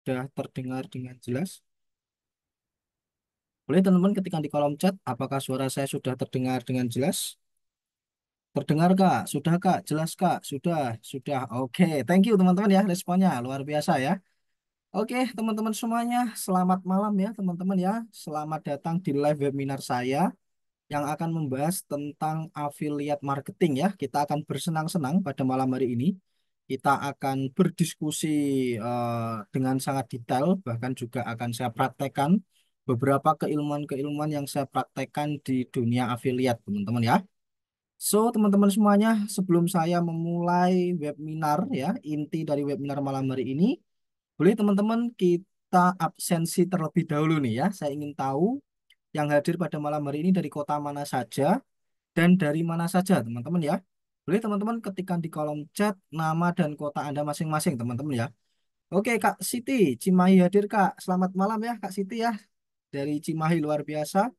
sudah terdengar dengan jelas? Boleh teman-teman ketikkan di kolom chat, apakah suara saya sudah terdengar dengan jelas? Terdengar Kak? Sudah Kak? Jelas Kak? Sudah, sudah. Oke, thank you teman-teman ya, responnya luar biasa ya. Oke, teman-teman semuanya, selamat malam ya teman-teman ya. Selamat datang di live webinar saya yang akan membahas tentang affiliate marketing ya. Kita akan bersenang-senang pada malam hari ini. Kita akan berdiskusi dengan sangat detail, bahkan juga akan saya praktekkan beberapa keilmuan-keilmuan yang saya praktekkan di dunia affiliate, teman-teman ya. So, teman-teman semuanya, sebelum saya memulai webinar ya, inti dari webinar malam hari ini, boleh teman-teman kita absensi terlebih dahulu nih ya. Saya ingin tahu yang hadir pada malam hari ini dari kota mana saja dan dari mana saja, teman-teman ya. Boleh teman-teman ketikkan di kolom chat nama dan kota Anda masing-masing, teman-teman ya. Oke, Kak Siti, Cimahi hadir, Kak. Selamat malam ya, Kak Siti ya. Dari Cimahi luar biasa.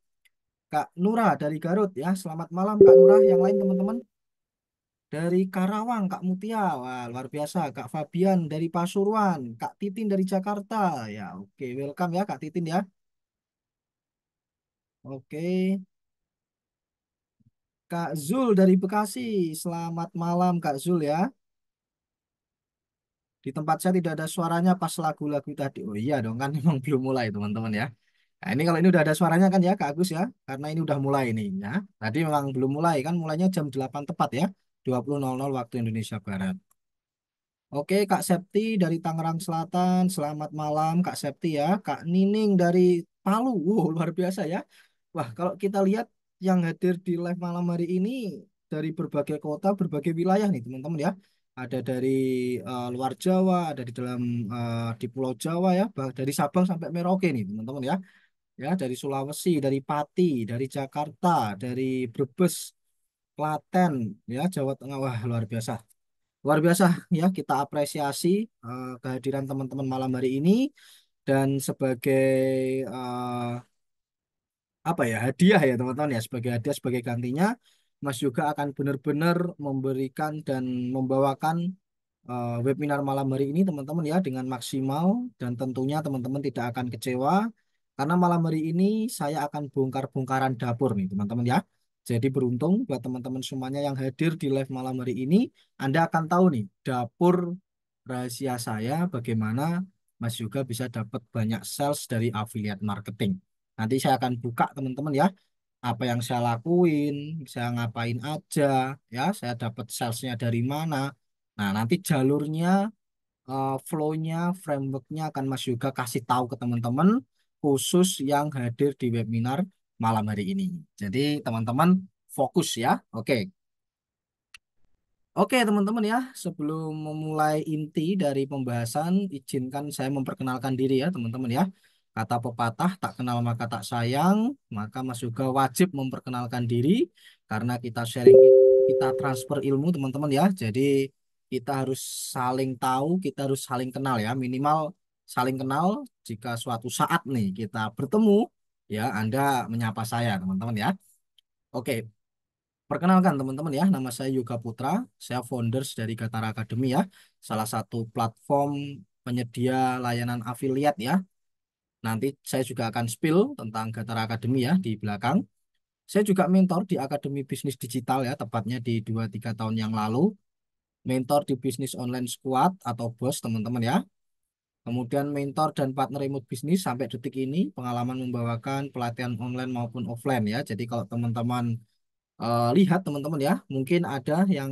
Kak Nura dari Garut ya. Selamat malam, Kak Nura. Yang lain, teman-teman. Dari Karawang, Kak Mutia. Wah, luar biasa. Kak Fabian dari Pasuruan. Kak Titin dari Jakarta. Ya, oke. Welcome ya, Kak Titin ya. Oke. Kak Zul dari Bekasi. Selamat malam, Kak Zul ya. Di tempat saya tidak ada suaranya pas lagu-lagu tadi. Oh iya dong, kan memang belum mulai, teman-teman ya. Nah, ini kalau ini udah ada suaranya kan ya, Kak Agus ya. Karena ini udah mulai nih ya. Tadi memang belum mulai kan, mulainya jam 8 tepat ya. 20.00 waktu Indonesia Barat. Oke, Kak Septi dari Tangerang Selatan. Selamat malam, Kak Septi ya. Kak Nining dari Palu. Wow, luar biasa ya. Wah, kalau kita lihat yang hadir di live malam hari ini dari berbagai kota, berbagai wilayah nih, teman-teman ya. Ada dari luar Jawa, ada di dalam di Pulau Jawa ya, dari Sabang sampai Merauke nih, teman-teman ya. Ya, dari Sulawesi, dari Pati, dari Jakarta, dari Brebes, Klaten, ya, Jawa Tengah. Wah, luar biasa. Luar biasa ya, kita apresiasi kehadiran teman-teman malam hari ini dan sebagai eh, apa ya, hadiah ya teman-teman ya, sebagai hadiah sebagai gantinya Mas juga akan benar-benar memberikan dan membawakan webinar malam hari ini teman-teman ya dengan maksimal, dan tentunya teman-teman tidak akan kecewa karena malam hari ini saya akan bongkar-bongkaran dapur nih teman-teman ya. Jadi beruntung buat teman-teman semuanya yang hadir di live malam hari ini, Anda akan tahu nih dapur rahasia saya bagaimana Mas juga bisa dapat banyak sales dari affiliate marketing. Nanti saya akan buka teman-teman ya, apa yang saya lakuin, saya ngapain aja, ya, saya dapat salesnya dari mana. Nah, nanti jalurnya, flow-nya, framework-nya akan Mas Yoga kasih tahu ke teman-teman khusus yang hadir di webinar malam hari ini. Jadi teman-teman fokus ya. Oke. Oke teman-teman ya, sebelum memulai inti dari pembahasan, izinkan saya memperkenalkan diri ya teman-teman ya. Kata pepatah, tak kenal maka tak sayang, maka Mas Yoga wajib memperkenalkan diri karena kita sharing, kita transfer ilmu teman-teman ya. Jadi kita harus saling tahu, kita harus saling kenal ya, minimal saling kenal. Jika suatu saat nih kita bertemu, ya Anda menyapa saya teman-teman ya. Oke, perkenalkan teman-teman ya, nama saya Yoga Putra, saya founders dari Gatara Academy ya, salah satu platform penyedia layanan affiliate ya. Nanti saya juga akan spill tentang Gatara Academy ya di belakang. Saya juga mentor di Akademi Bisnis Digital ya, tepatnya di 2-3 tahun yang lalu. Mentor di bisnis online squad atau bos teman-teman ya. Kemudian mentor dan partner remote bisnis sampai detik ini, pengalaman membawakan pelatihan online maupun offline ya. Jadi kalau teman-teman lihat teman-teman ya, mungkin ada yang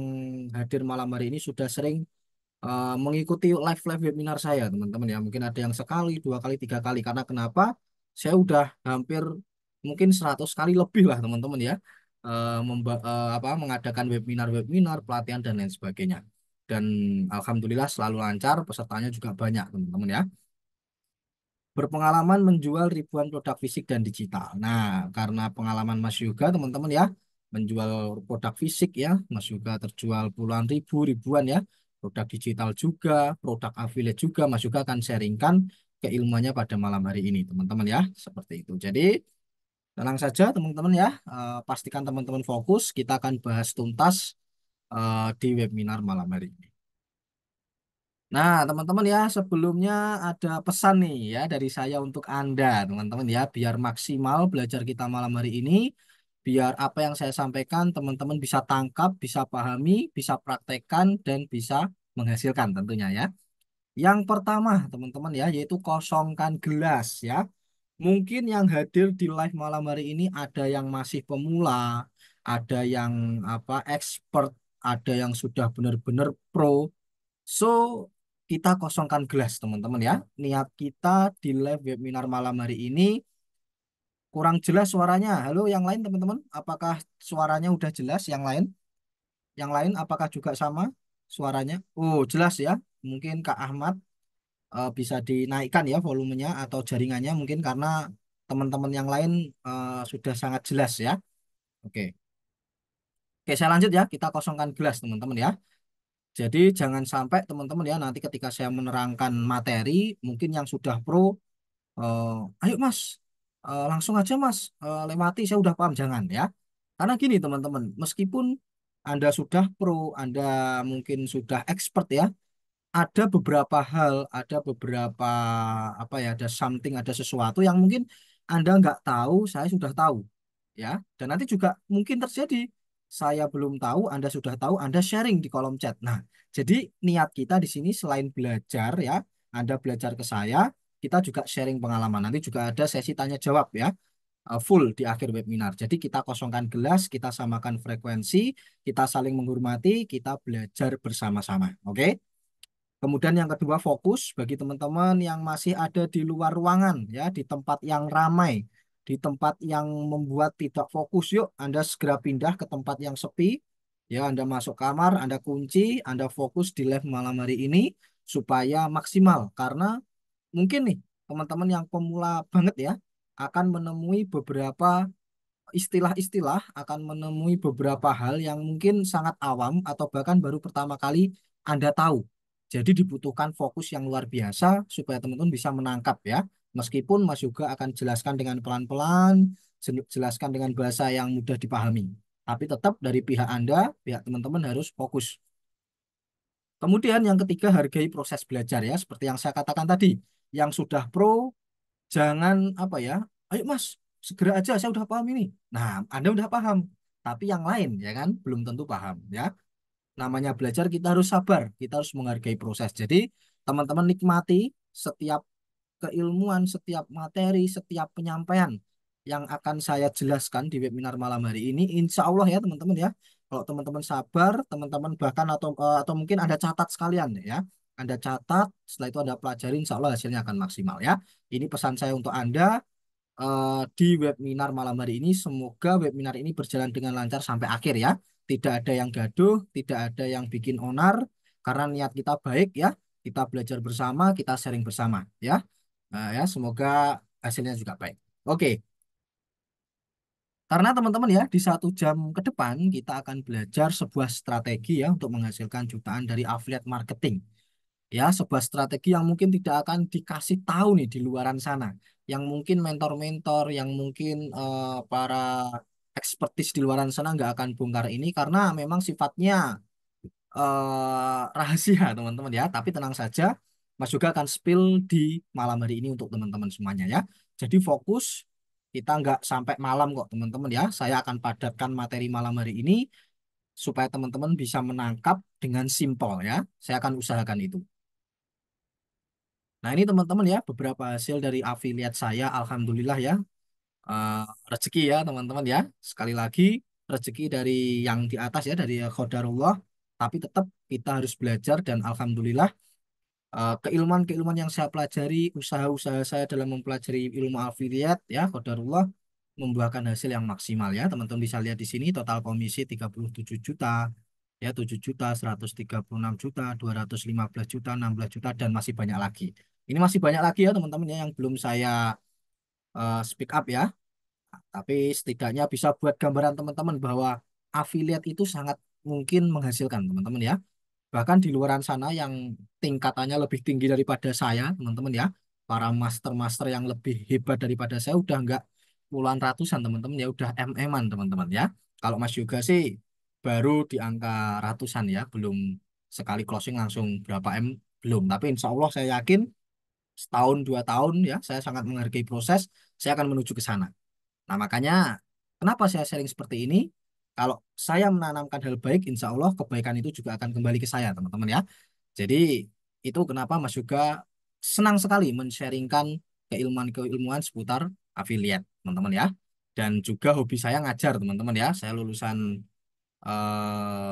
hadir malam hari ini sudah sering mengikuti live-live webinar saya teman-teman ya. Mungkin ada yang sekali, 2 kali, 3 kali. Karena kenapa? Saya udah hampir mungkin 100 kali lebih lah teman-teman ya, mengadakan webinar-webinar, pelatihan dan lain sebagainya. Dan alhamdulillah selalu lancar, pesertanya juga banyak teman-teman ya. Berpengalaman menjual ribuan produk fisik dan digital. Nah, karena pengalaman Mas Yoga teman-teman ya, menjual produk fisik ya, Mas Yoga terjual puluhan ribu, ribuan ya, produk digital juga, produk affiliate juga, Mas Yoga akan sharingkan keilmuannya pada malam hari ini teman-teman ya, seperti itu. Jadi tenang saja teman-teman ya, pastikan teman-teman fokus, kita akan bahas tuntas di webinar malam hari ini. Nah, teman-teman ya, sebelumnya ada pesan nih ya dari saya untuk Anda, teman-teman ya, biar maksimal belajar kita malam hari ini, biar apa yang saya sampaikan teman-teman bisa tangkap, bisa pahami, bisa praktekkan, dan bisa menghasilkan tentunya ya. Yang pertama, teman-teman ya, yaitu kosongkan gelas ya. Mungkin yang hadir di live malam hari ini ada yang masih pemula, ada yang apa expert, ada yang sudah benar-benar pro. So, kita kosongkan gelas, teman-teman ya. Niat kita di live webinar malam hari ini kurang jelas suaranya. Halo, yang lain teman-teman, apakah suaranya udah jelas? Yang lain? Yang lain apakah juga sama suaranya? Oh, jelas ya. Mungkin Kak Ahmad bisa dinaikkan ya volumenya atau jaringannya mungkin karena teman-teman yang lain sudah sangat jelas ya. Oke. Oke, saya lanjut ya. Kita kosongkan gelas, teman-teman ya. Jadi jangan sampai teman-teman ya nanti ketika saya menerangkan materi mungkin yang sudah pro ayo Mas, langsung aja Mas, lewati saya udah paham jangan ya. Karena gini teman-teman, meskipun Anda sudah pro, Anda mungkin sudah expert ya, ada beberapa hal, ada beberapa apa ya, ada something, ada sesuatu yang mungkin Anda nggak tahu, saya sudah tahu, ya. Dan nanti juga mungkin terjadi, saya belum tahu, Anda sudah tahu, Anda sharing di kolom chat. Nah, jadi niat kita di sini selain belajar ya, Anda belajar ke saya, kita juga sharing pengalaman. Nanti juga ada sesi tanya jawab ya, full di akhir webinar. Jadi kita kosongkan gelas, kita samakan frekuensi, kita saling menghormati, kita belajar bersama-sama. Oke? Kemudian yang kedua fokus bagi teman-teman yang masih ada di luar ruangan ya, di tempat yang ramai, di tempat yang membuat tidak fokus. Yuk, Anda segera pindah ke tempat yang sepi. Ya, Anda masuk kamar, Anda kunci, Anda fokus di live malam hari ini supaya maksimal. Karena mungkin nih teman-teman yang pemula banget ya akan menemui beberapa istilah-istilah, akan menemui beberapa hal yang mungkin sangat awam atau bahkan baru pertama kali Anda tahu. Jadi dibutuhkan fokus yang luar biasa supaya teman-teman bisa menangkap ya. Meskipun Mas juga akan jelaskan dengan pelan-pelan, jelaskan dengan bahasa yang mudah dipahami. Tapi tetap dari pihak Anda, pihak teman-teman harus fokus. Kemudian yang ketiga, hargai proses belajar ya. Seperti yang saya katakan tadi, yang sudah pro jangan apa ya, ayo Mas, segera aja saya udah paham ini. Nah, Anda udah paham, tapi yang lain ya kan belum tentu paham ya. Namanya belajar kita harus sabar, kita harus menghargai proses. Jadi teman-teman nikmati setiap keilmuan, setiap materi, setiap penyampaian yang akan saya jelaskan di webinar malam hari ini. Insya Allah ya teman-teman ya. Kalau teman-teman sabar, teman-teman bahkan atau mungkin Anda catat sekalian ya. Anda catat, setelah itu Anda pelajari, insya Allah hasilnya akan maksimal ya. Ini pesan saya untuk Anda di webinar malam hari ini. Semoga webinar ini berjalan dengan lancar sampai akhir ya. Tidak ada yang gaduh, tidak ada yang bikin onar, karena niat kita baik ya. Kita belajar bersama, kita sharing bersama ya. Ya, semoga hasilnya juga baik. Oke, karena teman-teman ya di 1 jam ke depan kita akan belajar sebuah strategi ya untuk menghasilkan jutaan dari affiliate marketing. Ya, sebuah strategi yang mungkin tidak akan dikasih tahu nih di luaran sana. Yang mungkin mentor-mentor, yang mungkin para ekspertis di luaran sana nggak akan bongkar ini karena memang sifatnya rahasia teman-teman ya. Tapi tenang saja, Mas juga akan spill di malam hari ini untuk teman-teman semuanya ya. Jadi fokus, kita nggak sampai malam kok teman-teman ya. Saya akan padatkan materi malam hari ini supaya teman-teman bisa menangkap dengan simpel ya. Saya akan usahakan itu. Nah ini teman-teman ya beberapa hasil dari afiliat saya. Alhamdulillah ya. Eh, rezeki ya teman-teman ya. Sekali lagi rezeki dari yang di atas ya dari qadarullah. Tapi tetap kita harus belajar dan alhamdulillah keilmuan-keilmuan yang saya pelajari, usaha-usaha saya dalam mempelajari ilmu afiliat ya qadarullah membuahkan hasil yang maksimal ya. Teman-teman bisa lihat di sini total komisi 37 juta ya 7 juta, 136 juta, 215 juta, 16 juta dan masih banyak lagi. Ini masih banyak lagi ya teman-teman ya yang belum saya speak up ya. Tapi setidaknya bisa buat gambaran teman-teman bahwa affiliate itu sangat mungkin menghasilkan teman-teman ya. Bahkan di luaran sana yang tingkatannya lebih tinggi daripada saya, teman-teman ya. Para master-master yang lebih hebat daripada saya udah nggak puluhan ratusan teman-teman ya, udah MM-an teman-teman ya. Kalau Mas Yoga sih baru di angka ratusan ya, belum sekali closing langsung berapa M. belum. Tapi insya Allah saya yakin setahun 2 tahun ya, saya sangat menghargai proses, saya akan menuju ke sana. Nah, makanya kenapa saya sharing seperti ini? Kalau saya menanamkan hal baik, insya Allah kebaikan itu juga akan kembali ke saya, teman-teman ya. Jadi itu kenapa Mas juga senang sekali men-sharingkan keilmuan-keilmuan seputar affiliate, teman-teman ya. Dan juga hobi saya ngajar, teman-teman ya. Saya lulusan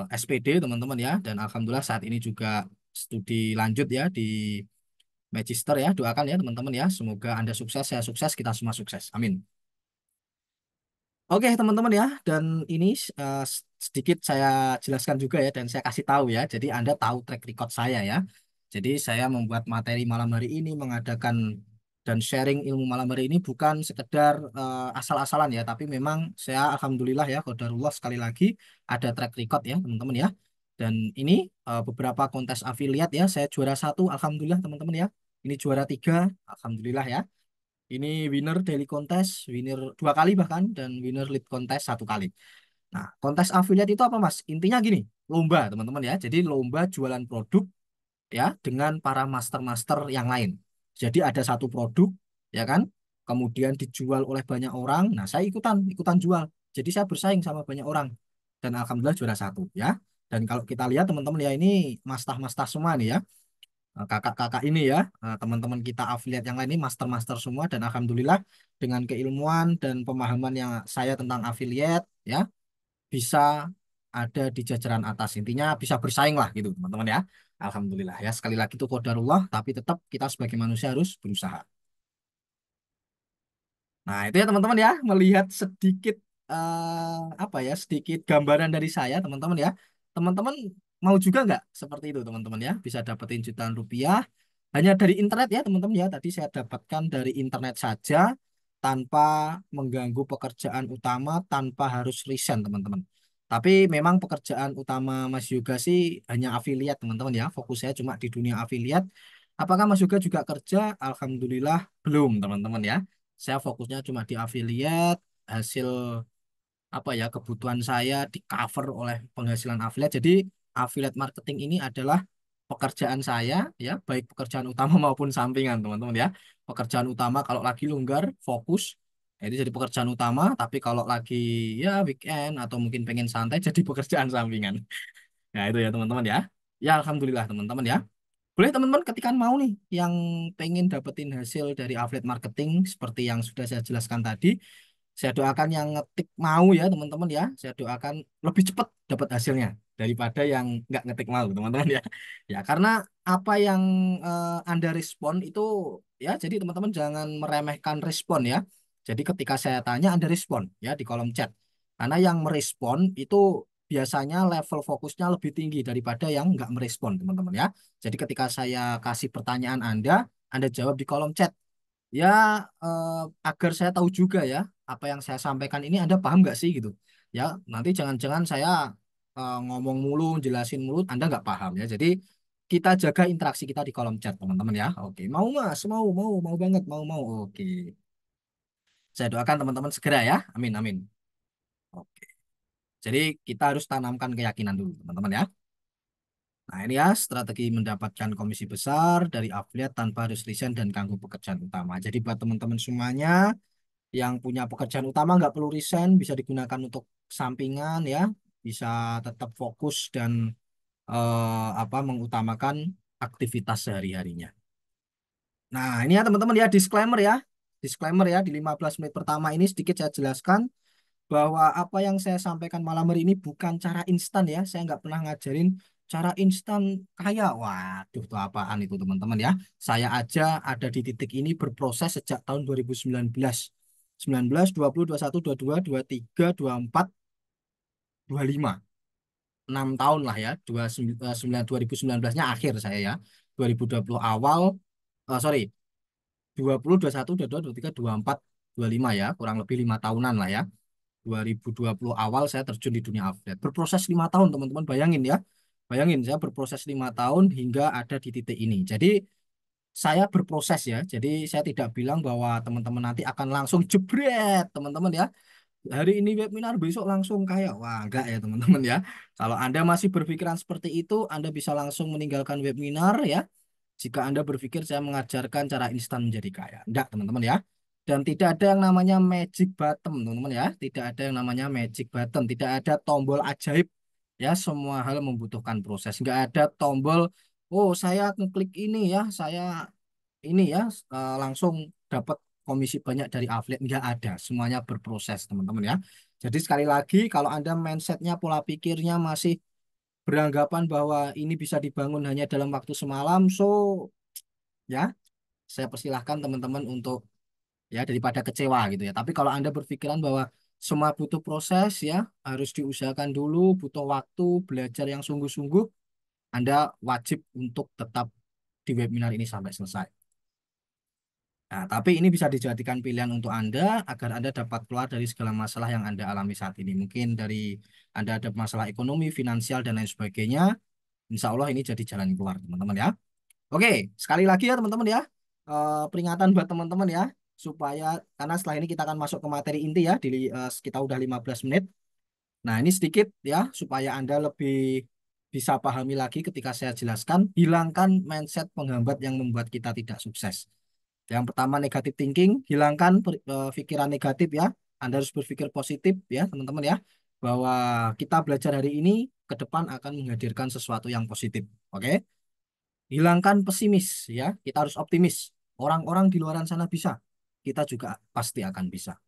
SPD, teman-teman ya. Dan alhamdulillah saat ini juga studi lanjut ya di Magister ya. Doakan ya, teman-teman ya. Semoga Anda sukses, saya sukses, kita semua sukses. Amin. Oke teman-teman ya, dan ini sedikit saya jelaskan juga ya, dan saya kasih tahu ya, jadi Anda tahu track record saya ya. Jadi saya membuat materi malam hari ini, mengadakan dan sharing ilmu malam hari ini bukan sekedar asal-asalan ya, tapi memang saya alhamdulillah ya, qadarullah sekali lagi ada track record ya teman-teman ya. Dan ini beberapa kontes affiliate ya, saya juara satu, alhamdulillah teman-teman ya. Ini juara tiga, alhamdulillah ya. Ini winner daily contest, winner 2 kali bahkan, dan winner lead contest 1 kali. Nah, kontes affiliate itu apa, Mas? Intinya gini, lomba, teman-teman ya. Jadi lomba jualan produk ya dengan para master-master yang lain. Jadi ada satu produk, ya kan? Kemudian dijual oleh banyak orang. Nah, saya ikutan jual. Jadi saya bersaing sama banyak orang. Dan alhamdulillah juara satu, ya. Dan kalau kita lihat teman-teman ya, ini mastah-mastah semua nih ya, kakak-kakak ini ya, teman-teman kita afiliat yang lain ini master-master semua, dan alhamdulillah dengan keilmuan dan pemahaman yang saya tentang afiliat ya bisa ada di jajaran atas, intinya bisa bersaing lah gitu teman-teman ya. Alhamdulillah ya, sekali lagi itu qadarullah, tapi tetap kita sebagai manusia harus berusaha. Nah, itu ya teman-teman ya, melihat sedikit apa ya, sedikit gambaran dari saya, teman-teman ya. Teman-teman mau juga nggak seperti itu, teman-teman ya? Bisa dapetin jutaan rupiah hanya dari internet ya, teman-teman ya. Tadi saya dapatkan dari internet saja, tanpa mengganggu pekerjaan utama, tanpa harus resign, teman-teman. Tapi memang pekerjaan utama Mas Yoga sih hanya afiliat, teman-teman ya. Fokus saya cuma di dunia afiliat. Apakah Mas Yoga juga kerja? Alhamdulillah belum, teman-teman ya. Saya fokusnya cuma di affiliate, hasil apa ya, kebutuhan saya di cover oleh penghasilan affiliate. Jadi affiliate marketing ini adalah pekerjaan saya ya, baik pekerjaan utama maupun sampingan, teman-teman ya. Pekerjaan utama kalau lagi longgar fokus ya, itu jadi pekerjaan utama, tapi kalau lagi ya weekend atau mungkin pengen santai jadi pekerjaan sampingan. Nah, itu ya teman-teman ya. Ya alhamdulillah teman-teman ya. Boleh teman-teman ketika mau nih yang pengen dapetin hasil dari affiliate marketing seperti yang sudah saya jelaskan tadi, saya doakan yang ngetik mau ya teman-teman ya. Saya doakan lebih cepat dapat hasilnya daripada yang nggak ngetik mau teman-teman ya. Ya karena apa yang Anda respon itu ya, jadi teman-teman jangan meremehkan respon ya. Jadi ketika saya tanya Anda respon ya di kolom chat. Karena yang merespon itu biasanya level fokusnya lebih tinggi daripada yang nggak merespon teman-teman ya. Jadi ketika saya kasih pertanyaan Anda jawab di kolom chat. Ya, eh, agar saya tahu juga ya, apa yang saya sampaikan ini Anda paham nggak sih gitu. Ya, nanti jangan-jangan saya ngomong mulu, jelasin mulu, Anda nggak paham ya. Jadi kita jaga interaksi kita di kolom chat, teman-teman ya. Oke, mau Mas, mau banget, mau. Oke, saya doakan teman-teman segera ya. Amin, amin. Oke, jadi kita harus tanamkan keyakinan dulu, teman-teman ya. Nah, ini ya strategi mendapatkan komisi besar dari afiliat tanpa harus resign dan ganggu pekerjaan utama. Jadi buat teman-teman semuanya yang punya pekerjaan utama nggak perlu resign, bisa digunakan untuk sampingan ya, bisa tetap fokus dan apa mengutamakan aktivitas sehari-harinya. Nah, ini ya teman-teman ya, disclaimer ya. Disclaimer ya, di 15 menit pertama ini sedikit saya jelaskan bahwa apa yang saya sampaikan malam hari ini bukan cara instan ya. Saya nggak pernah ngajarin cara instan kaya. Waduh, itu apaan itu teman-teman ya. Saya aja ada di titik ini berproses sejak tahun 2019. 19, 20, 21, 22, 23, 24, 25. 6 tahun lah ya. 2019-nya akhir saya ya. 2020 awal, sorry, 20, 21, 22, 23, 24, 25 ya. Kurang lebih 5 tahunan lah ya. 2020 awal saya terjun di dunia affiliate. Berproses 5 tahun teman-teman, bayangin ya. Bayangin saya berproses 5 tahun hingga ada di titik ini. Jadi saya berproses ya. Jadi saya tidak bilang bahwa teman-teman nanti akan langsung jebret teman-teman ya. Hari ini webinar besok langsung kayak wah enggak ya teman-teman ya. Kalau Anda masih berpikiran seperti itu, Anda bisa langsung meninggalkan webinar ya. jika Anda berpikir saya mengajarkan cara instan menjadi kaya. Enggak, teman-teman ya. Dan tidak ada yang namanya magic button, teman-teman ya. Tidak ada yang namanya magic button. Tidak ada tombol ajaib. Ya, semua hal membutuhkan proses. Enggak ada tombol, oh saya ngeklik ini ya, saya ini ya langsung dapat komisi banyak dari affiliate. Enggak ada. Semuanya berproses, teman-teman ya. Jadi sekali lagi, kalau Anda mindsetnya, pola pikirnya masih beranggapan bahwa ini bisa dibangun hanya dalam waktu semalam, so ya saya persilahkan teman-teman untuk ya daripada kecewa gitu ya. Tapi kalau Anda berpikiran bahwa semua butuh proses ya, harus diusahakan dulu, butuh waktu, belajar yang sungguh-sungguh, Anda wajib untuk tetap di webinar ini sampai selesai. Nah, tapi ini bisa dijadikan pilihan untuk Anda agar Anda dapat keluar dari segala masalah yang Anda alami saat ini. Mungkin dari Anda ada masalah ekonomi, finansial, dan lain sebagainya. Insya Allah ini jadi jalan keluar, teman-teman ya. Oke, sekali lagi ya teman-teman ya. Peringatan buat teman-teman ya. Supaya, karena setelah ini kita akan masuk ke materi inti ya. Kita udah 15 menit. Nah ini sedikit ya. Supaya Anda lebih bisa pahami lagi ketika saya jelaskan. Hilangkan mindset penghambat yang membuat kita tidak sukses. Yang pertama negatif thinking. Hilangkan pikiran negatif ya. Anda harus berpikir positif ya teman-teman ya. Bahwa kita belajar hari ini ke depan akan menghadirkan sesuatu yang positif. Oke. Hilangkan pesimis ya. Kita harus optimis. Orang-orang di luar sana bisa. Kita juga pasti akan bisa.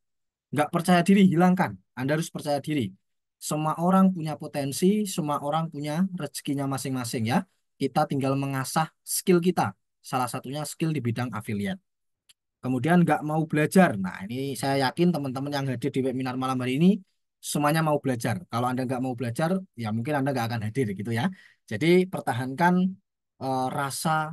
Nggak percaya diri, hilangkan. Anda harus percaya diri. Semua orang punya potensi, semua orang punya rezekinya masing-masing ya. Kita tinggal mengasah skill kita. Salah satunya skill di bidang affiliate. Kemudian nggak mau belajar. Nah, ini saya yakin teman-teman yang hadir di webinar malam hari ini semuanya mau belajar. Kalau Anda nggak mau belajar, ya mungkin Anda nggak akan hadir gitu ya. Jadi pertahankan rasa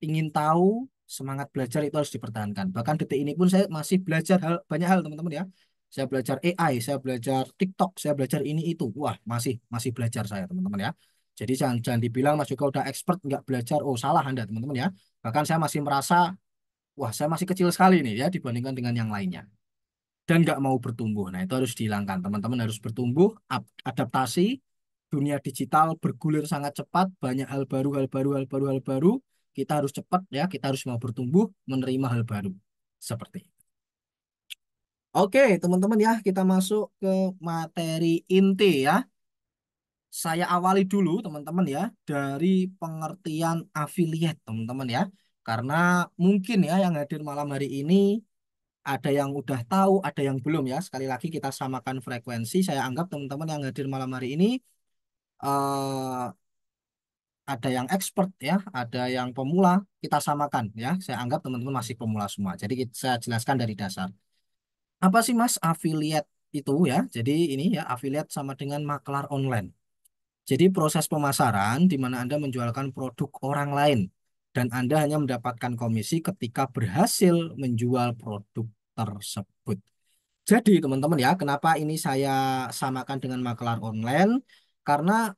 ingin tahu, semangat belajar itu harus dipertahankan. Bahkan detik ini pun saya masih belajar banyak hal teman-teman ya. Saya belajar AI, saya belajar TikTok, saya belajar ini itu. Wah, masih masih belajar saya teman-teman ya. Jadi jangan jangan dibilang Mas Joko udah expert nggak belajar. Oh, salah Anda teman-teman ya. Bahkan saya masih merasa, wah saya masih kecil sekali nih ya dibandingkan dengan yang lainnya. Dan nggak mau bertumbuh. Nah, itu harus dihilangkan. Teman-teman harus bertumbuh, adaptasi. Dunia digital bergulir sangat cepat, banyak hal baru, hal baru, hal baru, hal baru. Kita harus cepat ya, kita harus mau bertumbuh, menerima hal baru. Seperti itu. Oke, teman-teman ya, kita masuk ke materi inti ya. Saya awali dulu teman-teman ya dari pengertian affiliate teman-teman ya. Karena mungkin ya yang hadir malam hari ini ada yang udah tahu, ada yang belum ya. Sekali lagi kita samakan frekuensi. Saya anggap teman-teman yang hadir malam hari ini eh, ada yang expert ya, ada yang pemula. Kita samakan ya. Saya anggap teman-teman masih pemula semua. Jadi saya jelaskan dari dasar. Apa sih Mas affiliate itu ya? Jadi ini ya affiliate sama dengan makelar online. Jadi proses pemasaran di mana Anda menjualkan produk orang lain dan Anda hanya mendapatkan komisi ketika berhasil menjual produk tersebut. Jadi teman-teman ya, kenapa ini saya samakan dengan makelar online? Karena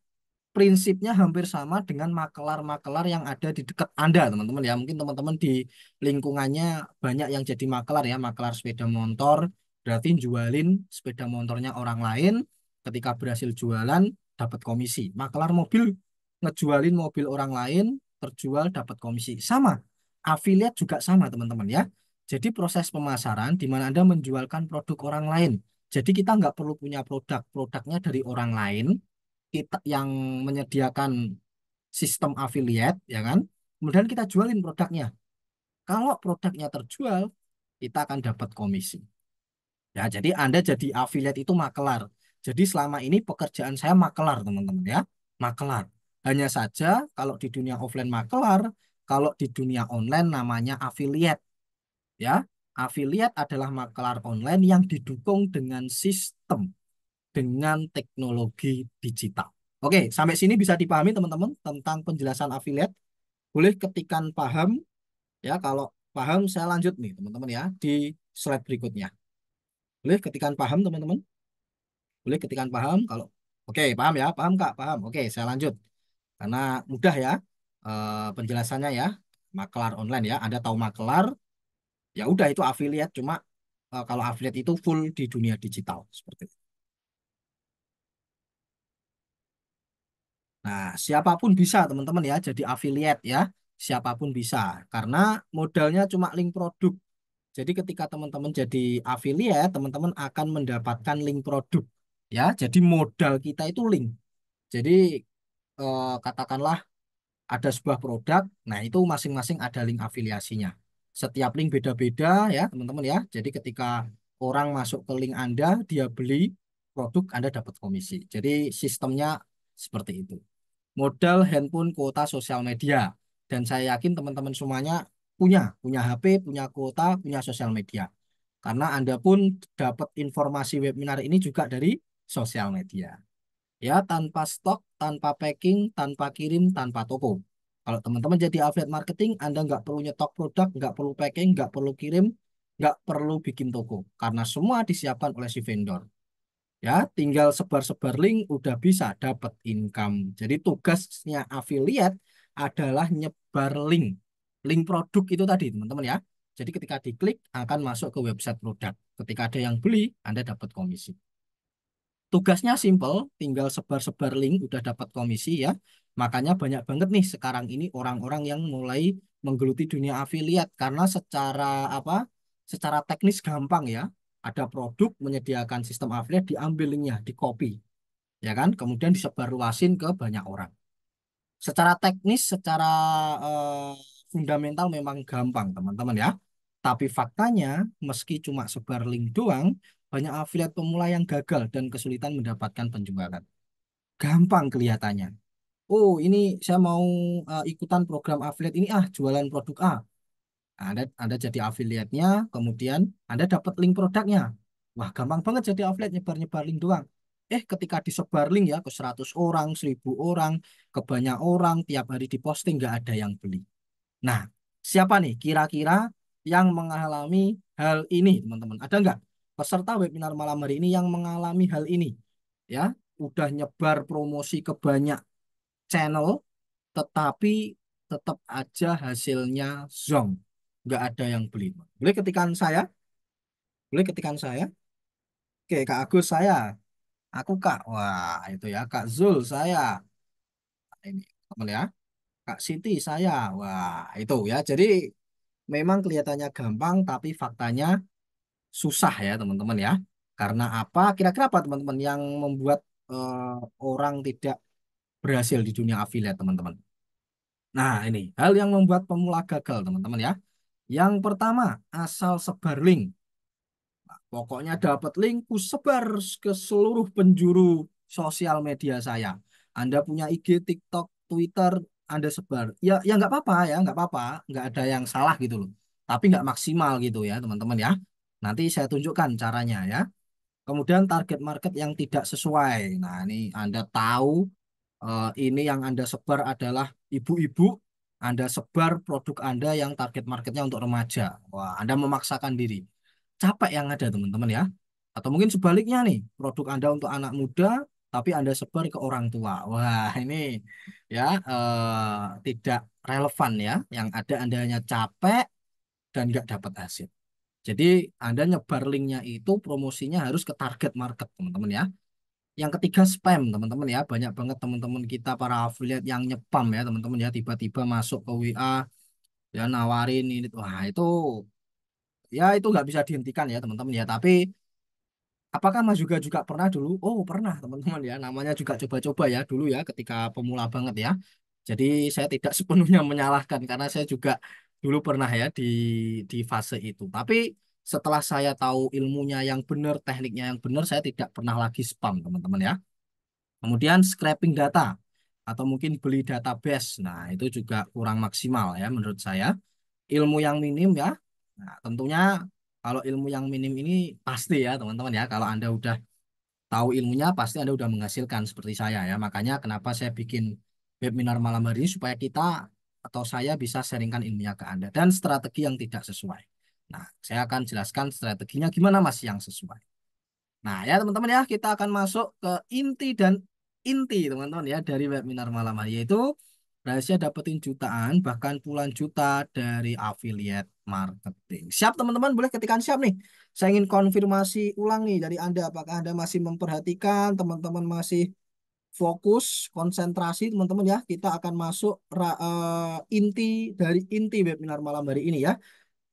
prinsipnya hampir sama dengan makelar-makelar yang ada di dekat Anda, teman-teman ya. Mungkin teman-teman di lingkungannya banyak yang jadi makelar ya, makelar sepeda motor, berarti jualin sepeda motornya orang lain, ketika berhasil jualan dapat komisi. Makelar mobil ngejualin mobil orang lain, terjual dapat komisi. Sama, affiliate juga sama, teman-teman ya. Jadi proses pemasaran di mana Anda menjualkan produk orang lain. Jadi kita nggak perlu punya produk, produknya dari orang lain, kita yang menyediakan sistem affiliate ya kan, kemudian kita jualin produknya. Kalau produknya terjual, kita akan dapat komisi ya. Jadi Anda jadi affiliate itu makelar. Jadi selama ini pekerjaan saya makelar teman-teman ya, makelar. Hanya saja kalau di dunia offline makelar, kalau di dunia online namanya affiliate ya. Affiliate adalah makelar online yang didukung dengan sistem, dengan teknologi digital. Oke, sampai sini bisa dipahami teman-teman tentang penjelasan affiliate. Boleh ketikan paham ya. Kalau paham saya lanjut nih teman-teman ya di slide berikutnya. Boleh ketikan paham teman-teman? Boleh ketikan paham kalau oke, paham ya? Paham Kak? Paham. Oke, saya lanjut. Karena mudah ya penjelasannya ya. Makelar online ya. Anda tahu makelar, ya udah itu affiliate cuma kalau affiliate itu full di dunia digital seperti itu. Nah, siapapun bisa teman-teman ya jadi affiliate ya. siapapun bisa karena modalnya cuma link produk. Jadi ketika teman-teman jadi affiliate, teman-teman akan mendapatkan link produk. Ya, jadi modal kita itu link. Jadi katakanlah ada sebuah produk, nah itu masing-masing ada link afiliasinya. Setiap link beda-beda ya teman-teman ya. Jadi ketika orang masuk ke link Anda, dia beli produk, Anda dapat komisi. Jadi sistemnya seperti itu. Modal handphone kuota sosial media. Dan saya yakin teman-teman semuanya punya HP, punya kuota, punya sosial media. Karena Anda pun dapat informasi webinar ini juga dari sosial media. Ya, tanpa stok, tanpa packing, tanpa kirim, tanpa toko. Kalau teman-teman jadi affiliate marketing, Anda nggak perlu nyetok produk, nggak perlu packing, nggak perlu kirim, nggak perlu bikin toko. Karena semua disiapkan oleh si vendor. Ya, tinggal sebar-sebar link, udah bisa dapat income. Jadi tugasnya affiliate adalah nyebar link. Link produk itu tadi, teman-teman ya. Jadi ketika diklik, akan masuk ke website produk. Ketika ada yang beli, Anda dapat komisi. Tugasnya simple, tinggal sebar-sebar link udah dapat komisi ya. Makanya banyak banget nih sekarang ini orang-orang yang mulai menggeluti dunia afiliat karena secara apa? Secara teknis gampang ya. Ada produk menyediakan sistem afiliat, diambil linknya, di copy, ya kan? Kemudian disebarluasin ke banyak orang. Secara teknis, secara eh, fundamental memang gampang, teman-teman ya. Tapi faktanya, meski cuma sebar link doang, banyak afiliat pemula yang gagal dan kesulitan mendapatkan penjualan. Gampang kelihatannya. Oh, ini saya mau ikutan program afiliat ini jualan produk A. Anda jadi afiliatnya, kemudian Anda dapat link produknya. Wah, gampang banget jadi afiliat nyebar-nyebar link doang. Ketika disebar link ya ke 100 orang, 1000 orang, ke banyak orang, tiap hari diposting nggak ada yang beli. Nah, siapa nih kira-kira yang mengalami hal ini, teman-teman? Ada nggak peserta webinar malam hari ini yang mengalami hal ini? Ya, udah nyebar promosi ke banyak channel, tetapi tetap aja hasilnya zonk. Nggak ada yang beli. Boleh ketikan saya? Boleh ketikan saya? Oke, Kak Agus saya. Aku Kak. Wah, itu ya. Kak Zul saya. Ini, teman ya. Kak Siti saya. Wah, itu ya. Jadi memang kelihatannya gampang, tapi faktanya susah ya teman-teman ya. Karena apa? Kira-kira apa teman-teman yang membuat orang tidak berhasil di dunia affiliate teman-teman? Nah ini hal yang membuat pemula gagal teman-teman ya. Yang pertama asal sebar link. Pokoknya dapat link, ku sebar ke seluruh penjuru sosial media saya. Anda punya IG, TikTok, Twitter, Anda sebar. Ya nggak apa-apa ya, nggak apa-apa, nggak ada yang salah gitu loh. Tapi nggak maksimal gitu ya teman-teman ya. Nanti saya tunjukkan caranya ya. Kemudian target market yang tidak sesuai. Nah, ini Anda tahu ini yang Anda sebar adalah ibu-ibu. Anda sebar produk Anda yang target marketnya untuk remaja. Wah, Anda memaksakan diri. Capek yang ada, teman-teman ya. Atau mungkin sebaliknya nih, produk Anda untuk anak muda, tapi Anda sebar ke orang tua. Wah, ini ya tidak relevan ya. Yang ada Anda hanya capek dan nggak dapat hasil. Jadi Anda nyebar linknya itu promosinya harus ke target market teman-teman ya. Yang ketiga spam teman-teman ya. Banyak banget teman-teman kita para affiliate yang nyepam ya teman-teman ya. Tiba-tiba masuk ke WA ya nawarin ini. Wah itu nggak bisa dihentikan ya teman-teman ya. Tapi apakah Mas juga pernah dulu? Oh pernah teman-teman ya. Namanya juga coba-coba ya dulu ya ketika pemula banget ya. Jadi saya tidak sepenuhnya menyalahkan karena saya juga dulu pernah ya di fase itu. Tapi setelah saya tahu ilmunya yang benar, tekniknya yang benar, saya tidak pernah lagi spam, teman-teman ya. Kemudian scraping data atau mungkin beli database. Nah, itu juga kurang maksimal ya menurut saya. Ilmu yang minim ya. Nah, tentunya kalau ilmu yang minim ini pasti ya, teman-teman ya. Kalau Anda udah tahu ilmunya pasti Anda udah menghasilkan seperti saya ya. Makanya kenapa saya bikin webinar malam hari ini supaya kita atau saya bisa sharingkan ilmunya ke Anda dan strategi yang tidak sesuai. Nah, saya akan jelaskan strateginya gimana Mas yang sesuai. Nah, ya teman-teman ya, kita akan masuk ke inti dan inti teman-teman ya dari webinar malam hari yaitu rahasia dapetin jutaan bahkan puluhan juta dari affiliate marketing. Siap teman-teman, boleh ketikkan siap nih. Saya ingin konfirmasi ulang nih dari Anda apakah Anda masih memperhatikan, teman-teman masih fokus, konsentrasi teman-teman ya. Kita akan masuk inti dari inti webinar malam hari ini ya.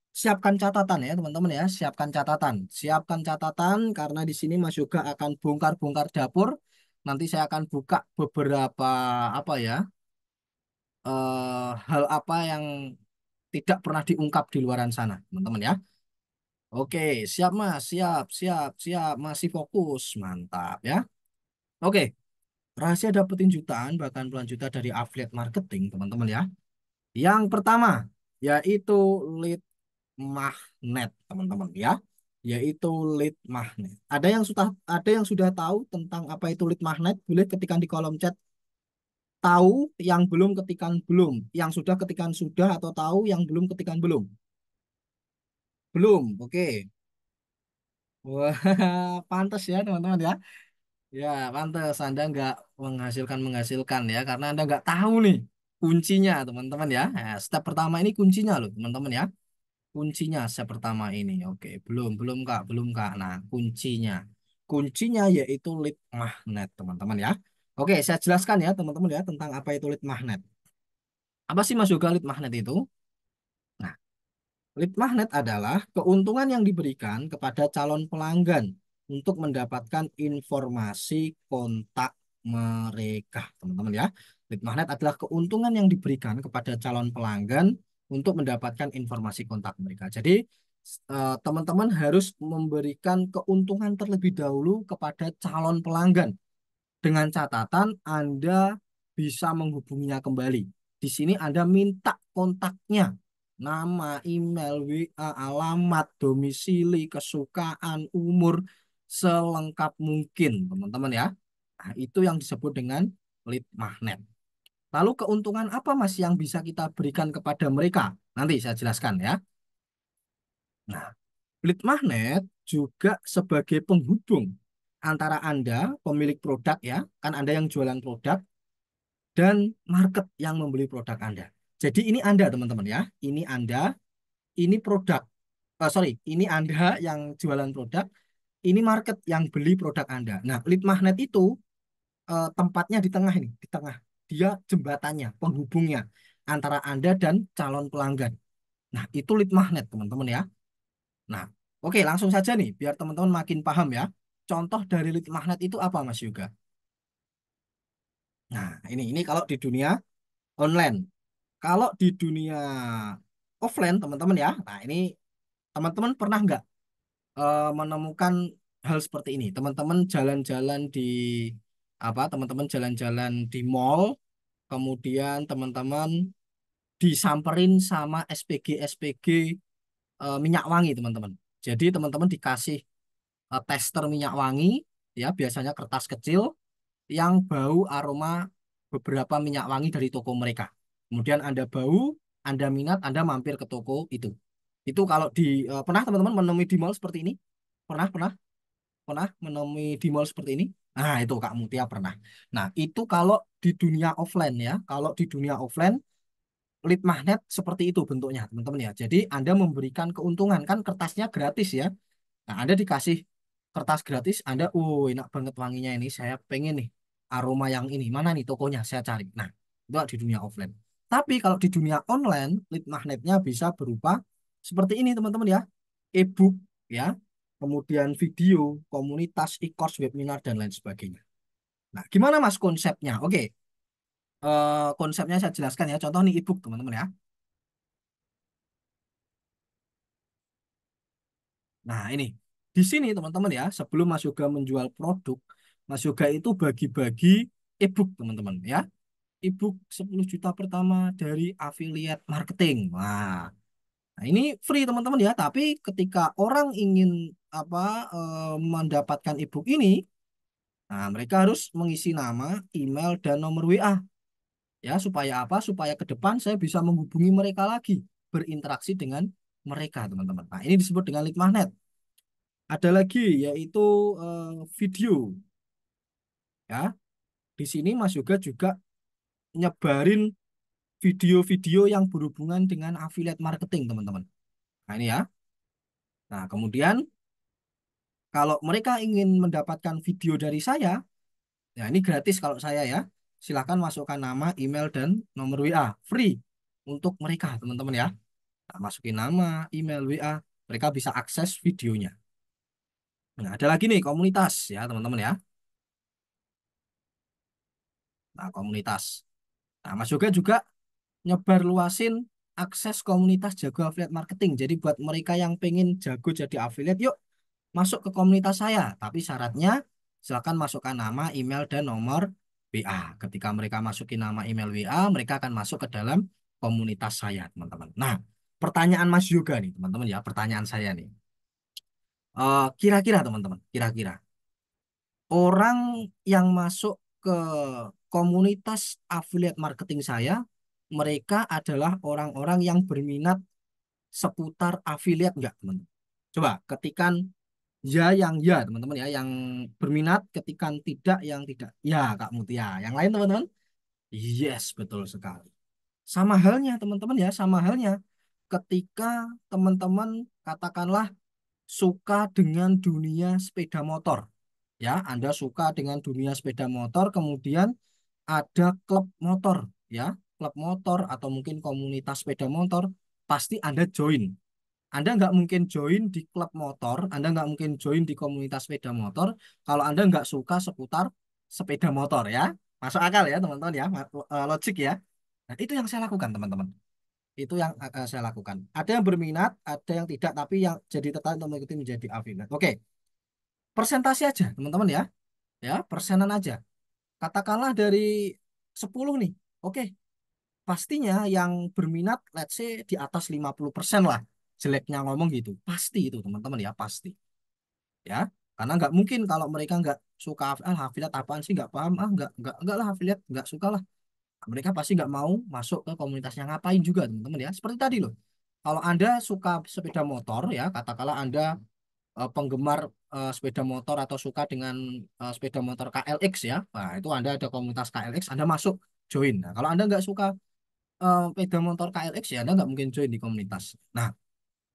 Siapkan catatan ya teman-teman ya. Siapkan catatan. Siapkan catatan karena di sini Mas Yoga akan bongkar-bongkar dapur. Nanti saya akan buka beberapa apa ya, hal apa yang tidak pernah diungkap di luaran sana, teman-teman ya. Oke, siap Mas, siap, siap, siap, masih fokus, mantap ya. Oke, rahasia dapetin jutaan bahkan puluhan juta dari affiliate marketing, teman-teman ya. Yang pertama yaitu lead magnet, teman-teman ya. Yaitu lead magnet. Ada yang sudah tahu tentang apa itu lead magnet? Boleh ketikkan di kolom chat. Tahu yang belum ketikan belum, yang sudah ketikan sudah atau tahu yang belum ketikan belum. Belum, oke. Wah, pantas ya teman-teman ya. Ya, pantas Anda nggak menghasilkan ya, karena Anda nggak tahu nih kuncinya teman-teman ya. Nah, step pertama ini kuncinya loh teman-teman ya. Kuncinya step pertama ini. Oke, belum, belum Kak, belum Kak. Nah, kuncinya. Kuncinya yaitu lead magnet teman-teman ya. Oke, saya jelaskan ya teman-teman ya tentang apa itu lead magnet. Apa sih Mas Yoga lead magnet itu? Nah, lead magnet adalah keuntungan yang diberikan kepada calon pelanggan untuk mendapatkan informasi kontak mereka, teman-teman ya. Lead magnet adalah keuntungan yang diberikan kepada calon pelanggan untuk mendapatkan informasi kontak mereka. Jadi, teman-teman harus memberikan keuntungan terlebih dahulu kepada calon pelanggan dengan catatan Anda bisa menghubunginya kembali. Di sini Anda minta kontaknya, nama, email, WA, alamat, domisili, kesukaan, umur, selengkap mungkin, teman-teman ya. Nah, itu yang disebut dengan lead magnet. Lalu keuntungan apa Mas yang bisa kita berikan kepada mereka? Nanti saya jelaskan ya. Nah, lead magnet juga sebagai penghubung antara Anda, pemilik produk ya, kan Anda yang jualan produk, dan market yang membeli produk Anda. Jadi ini Anda teman-teman ya, ini Anda, ini produk, sorry, ini Anda yang jualan produk, ini market yang beli produk Anda. Nah, lead magnet itu tempatnya di tengah ini, di tengah. Dia jembatannya, penghubungnya antara Anda dan calon pelanggan. Nah, itu lead magnet teman-teman ya. Nah, oke langsung saja nih, biar teman-teman makin paham ya. Contoh dari lead magnet itu apa Mas Yoga? Nah, ini kalau di dunia online. Kalau di dunia offline, teman-teman ya. Nah, ini teman-teman pernah nggak menemukan hal seperti ini? Teman-teman jalan-jalan di apa? Teman-teman jalan-jalan di mall, kemudian teman-teman disamperin sama SPG minyak wangi, teman-teman. Jadi teman-teman dikasih tester minyak wangi, ya biasanya kertas kecil yang bau aroma beberapa minyak wangi dari toko mereka. Kemudian Anda bau, Anda minat, Anda mampir ke toko itu. Itu kalau di pernah teman-teman menemui di mall seperti ini? Pernah, pernah, pernah menemui di mall seperti ini? Nah, itu Kak Mutia pernah. Nah, itu kalau di dunia offline ya. Kalau di dunia offline, lead magnet seperti itu bentuknya, teman-teman ya. Jadi Anda memberikan keuntungan, kan kertasnya gratis ya. Nah, Anda dikasih kertas gratis, Anda, enak banget wanginya ini, saya pengen nih aroma yang ini. Mana nih tokonya? Saya cari. Nah, itu di dunia offline. Tapi kalau di dunia online, lead magnetnya bisa berupa seperti ini, teman-teman ya. E-book ya, kemudian video, komunitas, e-course, webinar, dan lain sebagainya. Nah, gimana Mas konsepnya? Oke, konsepnya saya jelaskan ya. Contoh nih e-book, teman-teman ya. Nah, ini di sini teman-teman ya, sebelum Mas Yoga menjual produk, Mas Yoga itu bagi-bagi e-book teman-teman ya. E-book 10 juta pertama dari affiliate marketing. Nah, ini free teman-teman ya, tapi ketika orang ingin apa mendapatkan e-book ini, nah mereka harus mengisi nama, email dan nomor WA ya, supaya apa? Supaya ke depan saya bisa menghubungi mereka lagi, berinteraksi dengan mereka teman-teman. Nah, ini disebut dengan lead magnet. Ada lagi yaitu video ya. Di sini Mas Yoga juga nyebarin video-video yang berhubungan dengan affiliate marketing, teman-teman. Nah, ini ya. Nah, kemudian kalau mereka ingin mendapatkan video dari saya, Ya, ini gratis kalau saya ya. Silakan masukkan nama, email, dan nomor WA. Free untuk mereka, teman-teman ya. Nah, masukin nama, email, WA. Mereka bisa akses videonya. Nah, ada lagi nih komunitas ya, teman-teman ya. Nah, komunitas. Nah, Mas Yoga juga nyebar luasin akses komunitas jago affiliate marketing. Jadi buat mereka yang pengen jago jadi affiliate, yuk masuk ke komunitas saya. Tapi syaratnya silakan masukkan nama, email, dan nomor WA. Ketika mereka masukin nama, email, WA, mereka akan masuk ke dalam komunitas saya, teman-teman. Nah, pertanyaan Mas Yoga nih, teman-teman ya, pertanyaan saya nih. Kira-kira, teman-teman, kira-kira orang yang masuk ke komunitas affiliate marketing saya, mereka adalah orang-orang yang berminat seputar affiliate enggak, teman-teman? Coba ketikan ya yang ya, teman-teman ya, yang berminat, ketikan tidak yang tidak. Ya, Kak Mutia. Yang lain, teman-teman? Yes, betul sekali. Sama halnya, teman-teman ya, sama halnya. Ketika teman-teman katakanlah suka dengan dunia sepeda motor. Ya, Anda suka dengan dunia sepeda motor, kemudian ada klub motor, ya, klub motor atau mungkin komunitas sepeda motor, pasti Anda join. Anda nggak mungkin join di klub motor, Anda nggak mungkin join di komunitas sepeda motor kalau Anda nggak suka seputar sepeda motor ya. Masuk akal ya teman-teman ya, logik ya. Nah, itu yang saya lakukan teman-teman. Itu yang saya lakukan. Ada yang berminat, ada yang tidak, tapi yang jadi tertarik untuk mengikuti menjadi affiliate. Oke, persentase aja teman-teman ya. Ya, persenan aja. Katakanlah dari 10 nih. Oke, pastinya yang berminat let's say di atas 50% lah. Jeleknya ngomong gitu. Pasti itu teman-teman ya, pasti. Ya, karena nggak mungkin kalau mereka nggak suka affiliate apaan sih, nggak paham, nggak lah affiliate, nggak suka lah. Mereka pasti nggak mau masuk ke komunitasnya, ngapain juga teman-teman ya. Seperti tadi loh. Kalau Anda suka sepeda motor ya, katakanlah Anda penggemar sepeda motor atau suka dengan sepeda motor KLX ya, nah itu Anda ada komunitas KLX, Anda masuk join. Nah, kalau Anda nggak suka sepeda motor KLX ya, Anda nggak mungkin join di komunitas. Nah,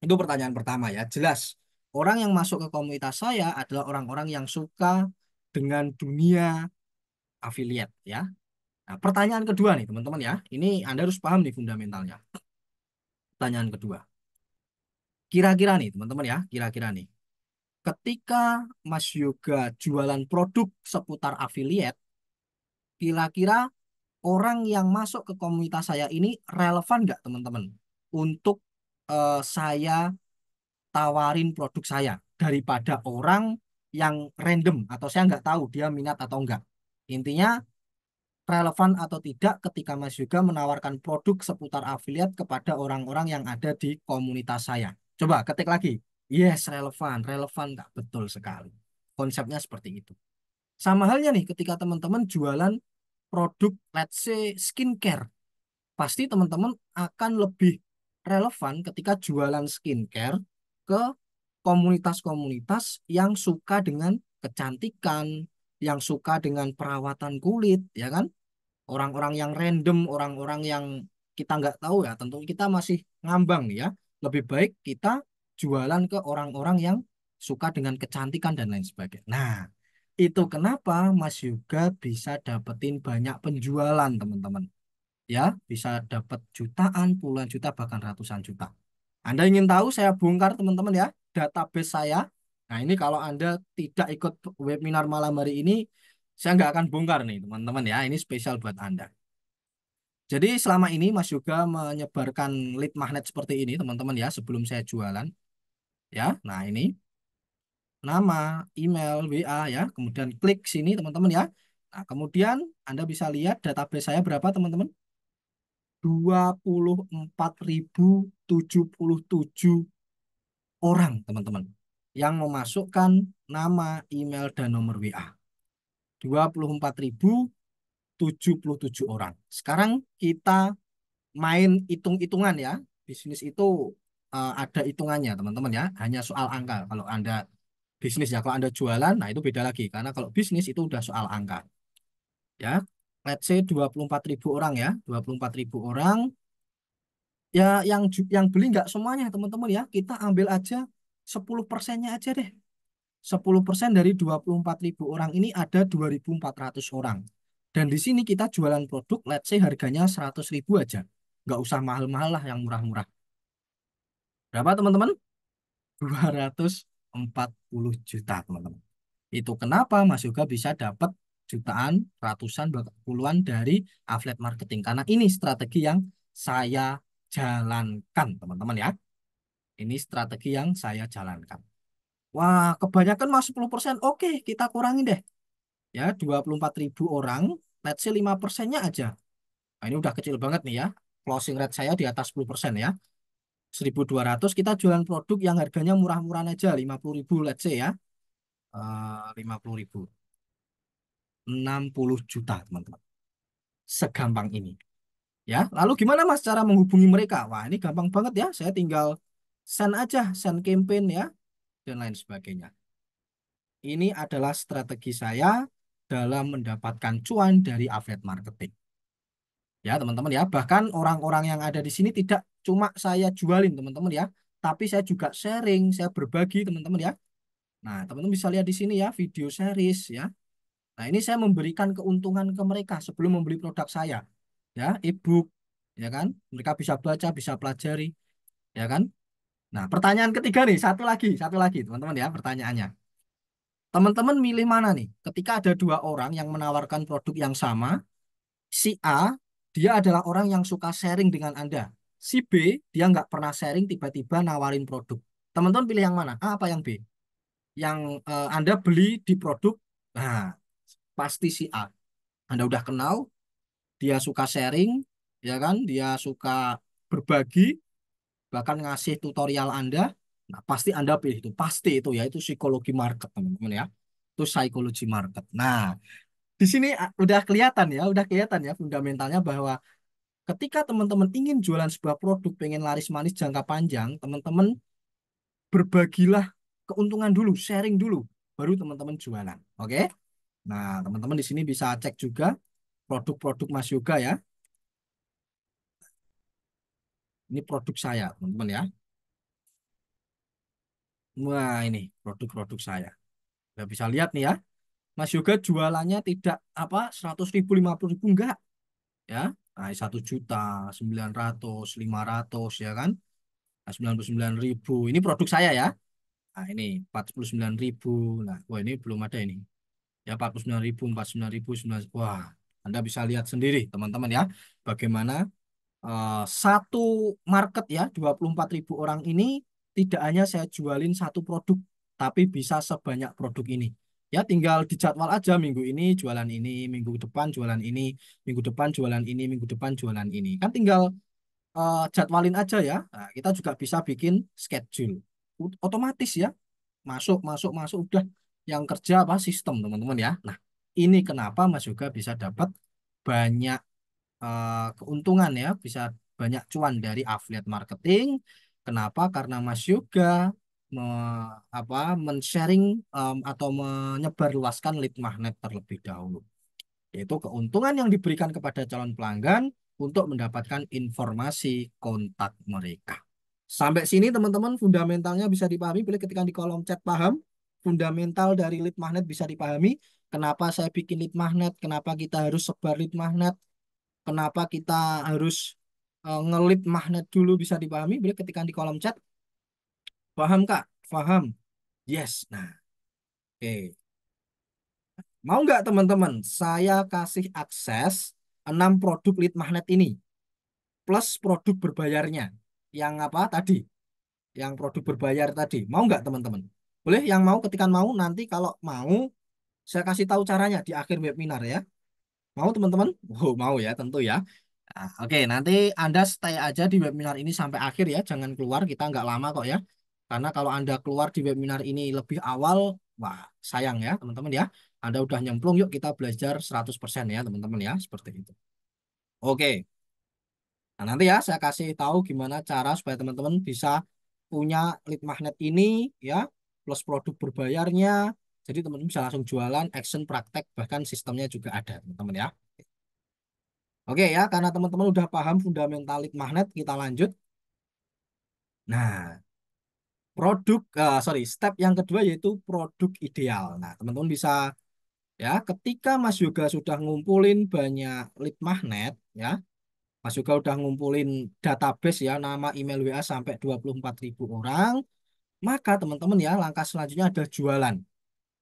itu pertanyaan pertama ya. Jelas, orang yang masuk ke komunitas saya adalah orang-orang yang suka dengan dunia affiliate ya. Nah, pertanyaan kedua nih teman-teman ya. Ini Anda harus paham nih fundamentalnya. Pertanyaan kedua. Kira-kira nih teman-teman ya, kira-kira nih. Ketika Mas Yoga jualan produk seputar affiliate, kira-kira orang yang masuk ke komunitas saya ini relevan nggak teman-teman? Untuk saya tawarin produk saya daripada orang yang random atau saya nggak tahu dia minat atau enggak. Intinya relevan atau tidak ketika Mas Yoga menawarkan produk seputar affiliate kepada orang-orang yang ada di komunitas saya. Coba ketik lagi. Yes, relevan. Relevan nggak? Betul sekali. Konsepnya seperti itu. Sama halnya nih ketika teman-teman jualan produk, let's say, skincare. Pasti teman-teman akan lebih relevan ketika jualan skincare ke komunitas-komunitas yang suka dengan kecantikan, yang suka dengan perawatan kulit, ya kan? Orang-orang yang random, orang-orang yang kita nggak tahu ya, tentu kita masih ngambang nih ya. Lebih baik kita jualan ke orang-orang yang suka dengan kecantikan dan lain sebagainya. Nah, itu kenapa Mas Yoga bisa dapetin banyak penjualan, teman-teman. Ya, bisa dapat jutaan, puluhan juta, bahkan ratusan juta. Anda ingin tahu, saya bongkar, teman-teman ya, database saya. Nah, ini kalau Anda tidak ikut webinar malam hari ini, saya nggak akan bongkar nih, teman-teman ya. Ini spesial buat Anda. Jadi selama ini Mas Yoga menyebarkan lead magnet seperti ini, teman-teman ya, sebelum saya jualan. Ya, nah ini nama, email, WA ya, kemudian klik sini, teman-teman ya. Nah, kemudian Anda bisa lihat database saya berapa, teman-teman? 24.077 orang, teman-teman, yang memasukkan nama, email, dan nomor WA. 24.077 orang. Sekarang kita main hitung-hitungan ya. Bisnis itu ada hitungannya, teman-teman ya. Hanya soal angka. Kalau Anda bisnis ya, kalau Anda jualan, nah itu beda lagi. Karena kalau bisnis itu udah soal angka. Ya, let's say 24.000 orang ya. 24.000 orang. Ya, yang beli nggak semuanya, teman-teman ya. Kita ambil aja 10%-nya aja deh. 10% dari 24.000 orang ini ada 2.400 orang. Dan di sini kita jualan produk, let's say harganya 100.000 aja. Nggak usah mahal-mahal lah, yang murah-murah. Berapa teman-teman? 240 juta teman-teman. Itu kenapa Mas Yoga bisa dapat jutaan, ratusan, bahkan puluhan dari affiliate marketing. Karena ini strategi yang saya jalankan teman-teman ya. Ini strategi yang saya jalankan. Wah, kebanyakan mas 10%. Oke, kita kurangin deh. Ya, 24.000 orang, let's say 5%-nya aja. Nah, ini udah kecil banget nih ya. Closing rate saya di atas 10% ya. 1.200 kita jualan produk yang harganya murah-murah aja, 50.000 let's say ya. 50.000. 60 juta, teman-teman. Segampang ini. Ya, lalu gimana Mas cara menghubungi mereka? Wah, ini gampang banget ya. Saya tinggal send aja, send campaign ya, dan lain sebagainya. Ini adalah strategi saya dalam mendapatkan cuan dari affiliate marketing. Ya, teman-teman ya. Bahkan orang-orang yang ada di sini tidak cuma saya jualin, teman-teman ya, tapi saya juga sharing, saya berbagi, teman-teman ya. Nah, teman-teman bisa lihat di sini ya, video series ya. Nah, ini saya memberikan keuntungan ke mereka sebelum membeli produk saya. Ya, ebook, ya kan? Mereka bisa baca, bisa pelajari, ya kan? Nah, pertanyaan ketiga nih, satu lagi, teman-teman ya, pertanyaannya. Teman-teman milih mana nih? Ketika ada dua orang yang menawarkan produk yang sama, si A, dia adalah orang yang suka sharing dengan Anda. Si B, dia nggak pernah sharing, tiba-tiba nawarin produk. Teman-teman pilih yang mana? A apa yang B? Yang Anda beli di produk, nah, pasti si A. Anda udah kenal, dia suka sharing, ya kan? Dia suka berbagi, bahkan ngasih tutorial Anda. Nah, pasti Anda pilih itu. Pasti itu ya, itu psikologi market, teman-teman ya. Itu psikologi market. Nah, di sini udah kelihatan ya fundamentalnya bahwa ketika teman-teman ingin jualan sebuah produk, pengen laris manis jangka panjang, teman-teman berbagilah keuntungan dulu, sharing dulu, baru teman-teman jualan. Oke? Nah, teman-teman di sini bisa cek juga produk-produk Mas Yoga ya. Ini produk saya, teman-teman ya. Wah, ini produk-produk saya. Udah bisa lihat nih ya. Mas Yoga jualannya tidak apa 100.000, 50.000 enggak ya. Nah, 1 juta, 900, 500 ya kan. Nah, 99.000. Ini produk saya ya. Nah, ini 49.000. Nah, wah ini belum ada ini. Ya 49.000, 49.000, 9. Wah, Anda bisa lihat sendiri teman-teman ya. Bagaimana satu market ya 24.000 orang ini tidak hanya saya jualin satu produk, tapi bisa sebanyak produk ini. Ya tinggal dijadwal aja minggu ini jualan ini, minggu depan jualan ini, minggu depan jualan ini, minggu depan jualan ini. Kan tinggal jadwalin aja ya. Nah, kita juga bisa bikin schedule. Otomatis ya, masuk, masuk, masuk udah yang kerja apa sistem teman-teman ya. Nah, ini kenapa Mas juga bisa dapat banyak keuntungan ya, bisa banyak cuan dari affiliate marketing. Kenapa? Karena Mas Yoga me, men-sharing atau menyebarluaskan lead magnet terlebih dahulu. Yaitu keuntungan yang diberikan kepada calon pelanggan untuk mendapatkan informasi kontak mereka. Sampai sini teman-teman fundamentalnya bisa dipahami. Boleh ketika di kolom chat paham. Fundamental dari lead magnet bisa dipahami. Kenapa saya bikin lead magnet? Kenapa kita harus sebar lead magnet? Kenapa kita harus ngelit magnet dulu bisa dipahami? Boleh ketika di kolom chat. Paham Kak? Paham? Yes. Nah, oke. Mau nggak teman-teman? Saya kasih akses 6 produk lead magnet ini. Plus produk berbayarnya. Yang apa tadi? Yang produk berbayar tadi. Mau nggak teman-teman? Boleh yang mau ketika mau nanti kalau mau saya kasih tahu caranya di akhir webinar ya. Mau teman-teman? Oh, mau ya, tentu ya. Nah, oke, nanti Anda stay aja di webinar ini sampai akhir ya. Jangan keluar, kita nggak lama kok ya. Karena kalau Anda keluar di webinar ini lebih awal, wah sayang ya teman-teman ya. Anda udah nyemplung, yuk kita belajar 100% ya teman-teman ya. Seperti itu. Oke, nah nanti ya saya kasih tahu gimana cara supaya teman-teman bisa punya lead magnet ini ya. Plus produk berbayarnya. Jadi teman-teman bisa langsung jualan, action, praktek, bahkan sistemnya juga ada teman-teman ya. Oke ya, karena teman-teman udah paham fundamental lead magnet, kita lanjut. Nah, step yang kedua yaitu produk ideal. Nah, teman-teman bisa ya, ketika Mas Yoga sudah ngumpulin banyak lead magnet, ya, Mas Yoga udah ngumpulin database ya, nama email WA sampai 24.000 orang, maka teman-teman ya, langkah selanjutnya ada jualan.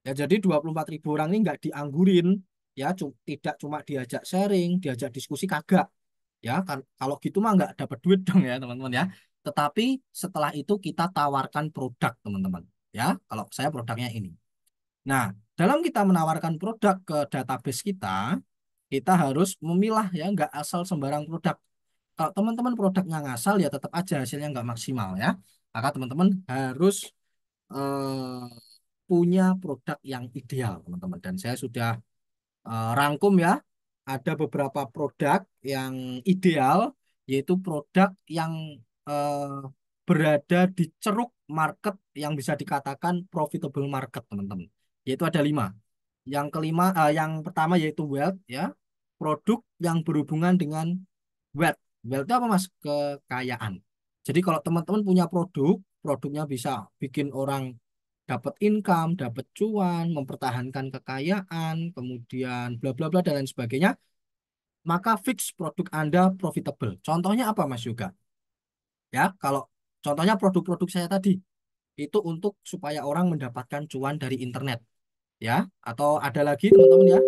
Ya, jadi 24.000 orang ini nggak dianggurin, ya, tidak cuma diajak sharing, diajak diskusi kagak. Ya kan, kalau gitu mah nggak dapat duit dong ya teman-teman ya. Tetapi setelah itu kita tawarkan produk teman-teman. Ya, kalau saya produknya ini. Nah, dalam kita menawarkan produk ke database kita harus memilah ya, nggak asal sembarang produk. Kalau teman-teman produknya ngasal ya tetap aja hasilnya nggak maksimal ya. Maka teman-teman harus eh, punya produk yang ideal teman-teman. Dan saya sudah rangkum ya, ada beberapa produk yang ideal, yaitu produk yang eh, berada di ceruk market yang bisa dikatakan profitable market, teman-teman. Yaitu ada 5. Yang pertama yaitu wealth ya, produk yang berhubungan dengan wealth. Wealth itu apa Mas? Kekayaan. Jadi kalau teman-teman punya produknya bisa bikin orang dapat income, dapat cuan, mempertahankan kekayaan, kemudian bla bla bla dan lain sebagainya, maka fix produk Anda profitable. Contohnya apa Mas Yoga? Ya, kalau contohnya produk-produk saya tadi itu untuk supaya orang mendapatkan cuan dari internet, ya. Atau ada lagi teman-teman ya,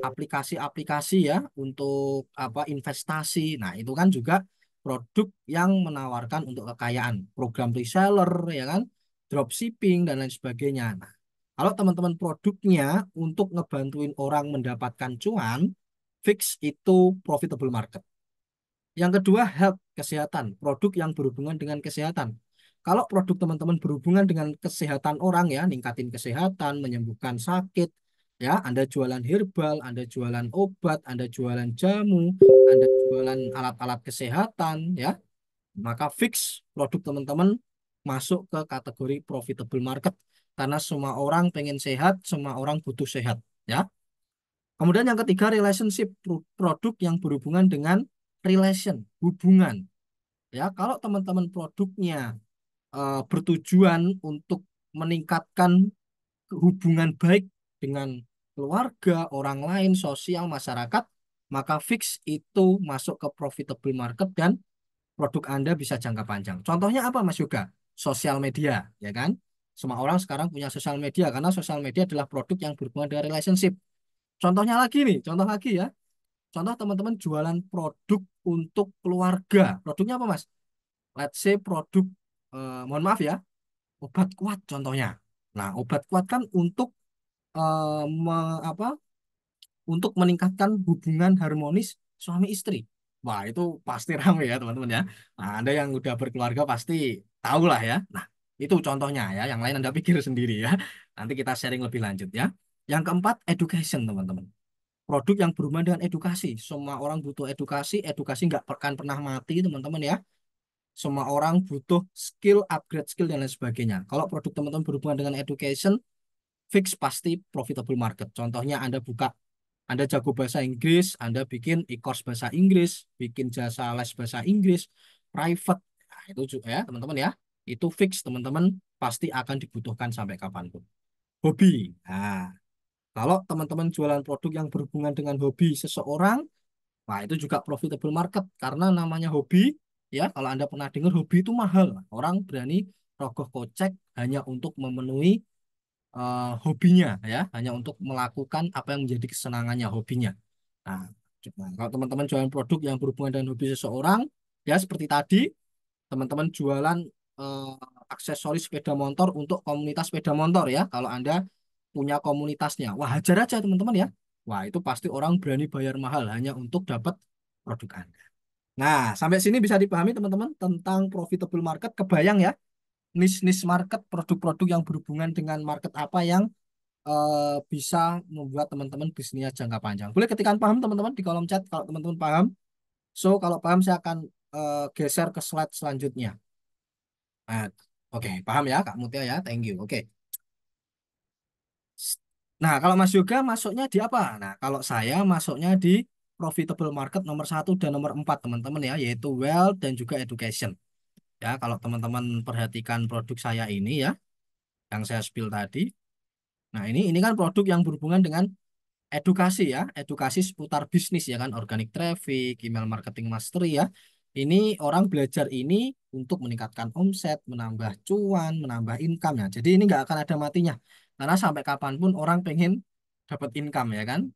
aplikasi-aplikasi ya untuk apa investasi. Nah, itu kan juga produk yang menawarkan untuk kekayaan, program reseller ya kan, dropshipping dan lain sebagainya. Nah, kalau teman-teman produknya untuk ngebantuin orang mendapatkan cuan, fix itu profitable market. Yang kedua, health, kesehatan, produk yang berhubungan dengan kesehatan. Kalau produk teman-teman berhubungan dengan kesehatan orang ya, ningkatin kesehatan, menyembuhkan sakit, ya, Anda jualan herbal, Anda jualan obat, Anda jualan jamu, Anda jualan alat-alat kesehatan, ya, maka fix produk teman-teman masuk ke kategori profitable market karena semua orang pengen sehat, semua orang butuh sehat, ya. Kemudian yang ketiga, relationship, produk yang berhubungan dengan relation, hubungan. Ya, kalau teman-teman produknya bertujuan untuk meningkatkan hubungan baik dengan keluarga, orang lain, sosial, masyarakat, maka fix itu masuk ke profitable market dan produk Anda bisa jangka panjang. Contohnya apa, Mas Yoga? Sosial media, ya kan? Semua orang sekarang punya sosial media karena sosial media adalah produk yang berhubungan dengan relationship. Contohnya lagi nih, contoh lagi ya. Contoh teman-teman jualan produk untuk keluarga. Produknya apa, Mas? Let's say produk, mohon maaf ya, obat kuat contohnya. Nah, obat kuat kan untuk untuk meningkatkan hubungan harmonis suami istri. Wah, itu pasti ramai ya, teman-teman ya. Nah, Anda yang udah berkeluarga pasti tahu lah ya. Nah, itu contohnya ya. Yang lain Anda pikir sendiri ya. Nanti kita sharing lebih lanjut ya. Yang keempat, education, teman-teman. Produk yang berhubungan dengan edukasi. Semua orang butuh edukasi. Edukasi nggak akan pernah mati, teman-teman ya. Semua orang butuh skill, upgrade skill, dan lain sebagainya. Kalau produk teman-teman berhubungan dengan education, fix pasti profitable market. Contohnya Anda jago bahasa Inggris, Anda bikin e-course bahasa Inggris, bikin jasa les bahasa Inggris, private. Nah, itu juga ya teman-teman ya. Itu fix teman-teman pasti akan dibutuhkan sampai kapanpun. Hobi. Nah, kalau teman-teman jualan produk yang berhubungan dengan hobi seseorang, nah itu juga profitable market karena namanya hobi. Ya, kalau Anda pernah dengar hobi itu mahal. Orang berani rogoh kocek hanya untuk memenuhi hobinya ya, hanya untuk melakukan apa yang menjadi kesenangannya hobinya. Nah, kalau teman-teman jualan produk yang berhubungan dengan hobi seseorang, ya seperti tadi, teman-teman jualan eh, aksesoris sepeda motor untuk komunitas sepeda motor ya. Kalau Anda punya komunitasnya, wah hajar aja teman-teman ya. Wah, itu pasti orang berani bayar mahal hanya untuk dapat produk Anda. Nah, sampai sini bisa dipahami teman-teman tentang profitable market, kebayang ya, niche-niche market, produk-produk yang berhubungan dengan market apa yang bisa membuat teman-teman bisnisnya jangka panjang. Boleh ketikkan paham teman-teman di kolom chat kalau teman-teman paham. So, kalau paham saya akan geser ke slide selanjutnya. Nah, oke, paham ya Kak Mutia ya. Thank you. Oke. Nah, kalau Mas Yoga masuknya di apa? Nah, kalau saya masuknya di profitable market nomor 1 dan nomor 4 teman-teman ya, yaitu wealth dan juga education. Ya, kalau teman-teman perhatikan produk saya ini ya, yang saya spill tadi. Nah, ini kan produk yang berhubungan dengan edukasi ya, edukasi seputar bisnis ya kan, organic traffic, email marketing mastery ya. Ini orang belajar ini untuk meningkatkan omset, menambah cuan, menambah income ya. Jadi ini nggak akan ada matinya. Karena sampai kapanpun orang pengen dapat income ya kan.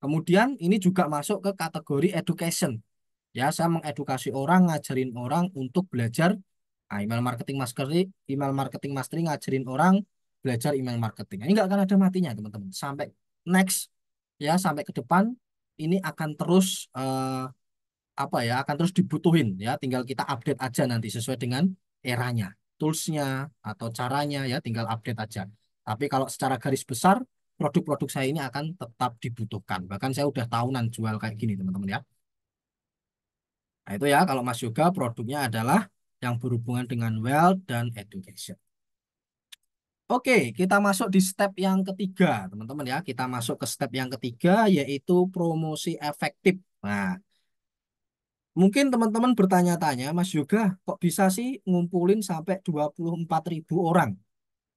Kemudian ini juga masuk ke kategori education. Ya, saya mengedukasi orang, ngajarin orang untuk belajar email marketing mastery, ngajarin orang belajar email marketing. Ini nggak akan ada matinya, teman-teman. Sampai next ya, sampai ke depan ini akan terus apa ya, akan terus dibutuhin ya. Tinggal kita update aja nanti sesuai dengan eranya, toolsnya atau caranya ya, tinggal update aja. Tapi kalau secara garis besar produk-produk saya ini akan tetap dibutuhkan. Bahkan saya udah tahunan jual kayak gini, teman-teman ya. Nah, itu ya kalau Mas Yoga produknya adalah yang berhubungan dengan wealth dan education. Oke, kita masuk di step yang ketiga, teman-teman ya. Kita masuk ke step yang ketiga yaitu promosi efektif. Nah, mungkin teman-teman bertanya-tanya, Mas Yoga, kok bisa sih ngumpulin sampai 24.000 orang?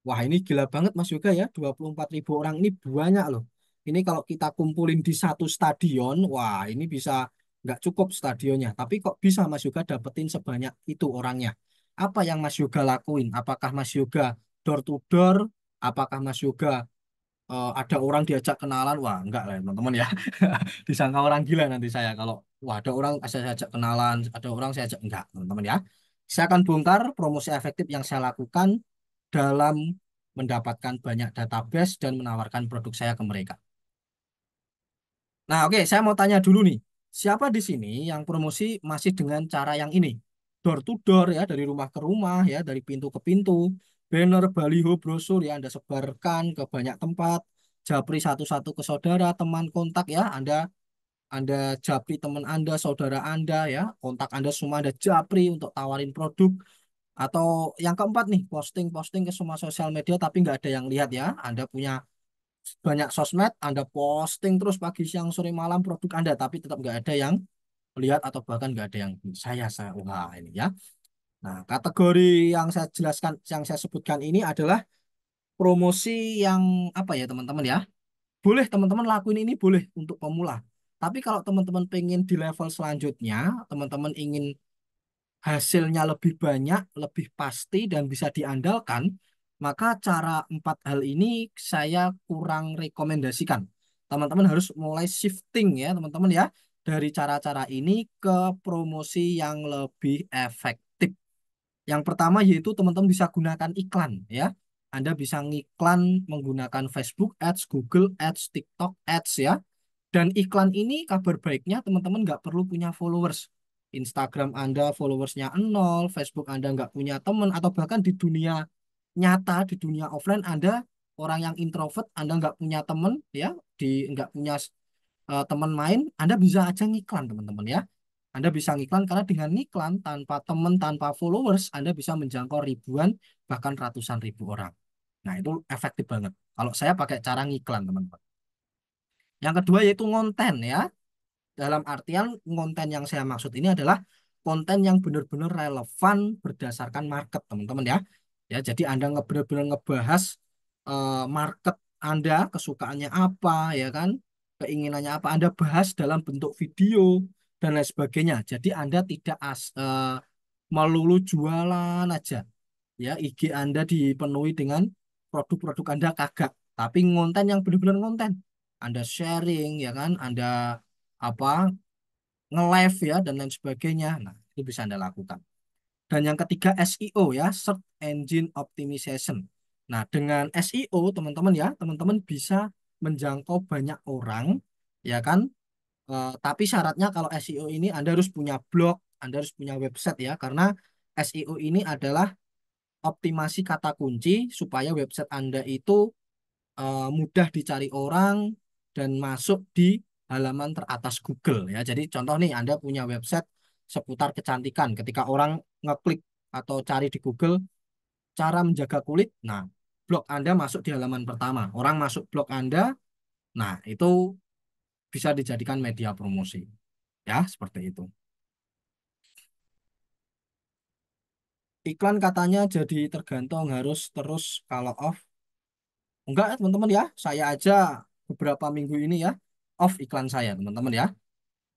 Wah, ini gila banget Mas Yoga ya, 24.000 orang ini banyak loh. Ini kalau kita kumpulin di satu stadion, wah ini bisa nggak cukup stadionnya. Tapi kok bisa Mas Yoga dapetin sebanyak itu orangnya? Apa yang Mas Yoga lakuin? Apakah Mas Yoga door to door? Apakah Mas Yoga ada orang diajak kenalan? Wah, enggak lah teman-teman ya. Disangka orang gila nanti saya kalau wah ada orang saya ajak kenalan, ada orang saya ajak enggak, teman-teman ya. Saya akan bongkar promosi efektif yang saya lakukan dalam mendapatkan banyak database dan menawarkan produk saya ke mereka. Nah, oke, saya mau tanya dulu nih. Siapa di sini yang promosi masih dengan cara yang ini? Door to door ya, dari rumah ke rumah ya, dari pintu ke pintu, banner, baliho, brosur ya Anda sebarkan ke banyak tempat, japri satu-satu ke saudara, teman kontak ya, Anda japri teman Anda, saudara Anda ya, kontak Anda semua Anda japri untuk tawarin produk. Atau yang keempat nih, posting-posting ke semua sosial media tapi nggak ada yang lihat ya. Anda punya banyak sosmed, Anda posting terus pagi, siang, sore, malam produk Anda, tapi tetap nggak ada yang lihat atau bahkan nggak ada yang beli. Saya wah ini ya. Nah, kategori yang saya jelaskan, yang saya sebutkan ini adalah promosi yang apa ya teman-teman ya. Boleh teman-teman lakuin ini boleh untuk pemula. Tapi kalau teman-teman pengen di level selanjutnya, teman-teman ingin hasilnya lebih banyak, lebih pasti, dan bisa diandalkan, maka cara empat hal ini saya kurang rekomendasikan. Teman-teman harus mulai shifting ya, teman-teman ya, dari cara-cara ini ke promosi yang lebih efektif. Yang pertama yaitu teman-teman bisa gunakan iklan ya. Anda bisa ngiklan menggunakan Facebook Ads, Google Ads, TikTok Ads ya. Dan iklan ini kabar baiknya teman-teman nggak perlu punya followers. Instagram Anda followersnya nol, Facebook Anda nggak punya teman, atau bahkan di dunia nyata, di dunia offline Anda orang yang introvert, Anda nggak punya teman, ya, nggak punya teman main, Anda bisa aja ngiklan teman-teman ya. Anda bisa ngiklan karena dengan ngiklan tanpa teman, tanpa followers, Anda bisa menjangkau ribuan, bahkan ratusan ribu orang. Nah, itu efektif banget. Kalau saya pakai cara ngiklan, teman-teman. Yang kedua yaitu ngonten ya. Dalam artian konten yang saya maksud ini adalah konten yang benar-benar relevan berdasarkan market, teman-teman ya. Ya, jadi Anda benar-benar ngebahas market Anda, kesukaannya apa, ya kan? Keinginannya apa, Anda bahas dalam bentuk video dan lain sebagainya. Jadi Anda tidak melulu jualan aja. Ya, IG Anda dipenuhi dengan produk-produk Anda kagak, tapi konten yang benar-benar konten. Anda sharing, ya kan? Anda apa nge-live ya dan lain sebagainya. Nah, itu bisa Anda lakukan. Dan yang ketiga SEO ya, Search Engine Optimization. Nah, dengan SEO teman-teman ya, teman-teman bisa menjangkau banyak orang ya kan. Tapi syaratnya kalau SEO ini Anda harus punya blog, Anda harus punya website ya, karena SEO ini adalah optimasi kata kunci supaya website Anda itu mudah dicari orang dan masuk di halaman teratas Google ya. Jadi contoh nih Anda punya website seputar kecantikan. Ketika orang ngeklik atau cari di Google cara menjaga kulit, nah blog Anda masuk di halaman pertama. Orang masuk blog Anda, nah itu bisa dijadikan media promosi. Ya, seperti itu. Iklan katanya jadi tergantung harus terus kalau off. Enggak ya teman-teman ya. Saya aja beberapa minggu ini ya off iklan saya teman-teman ya.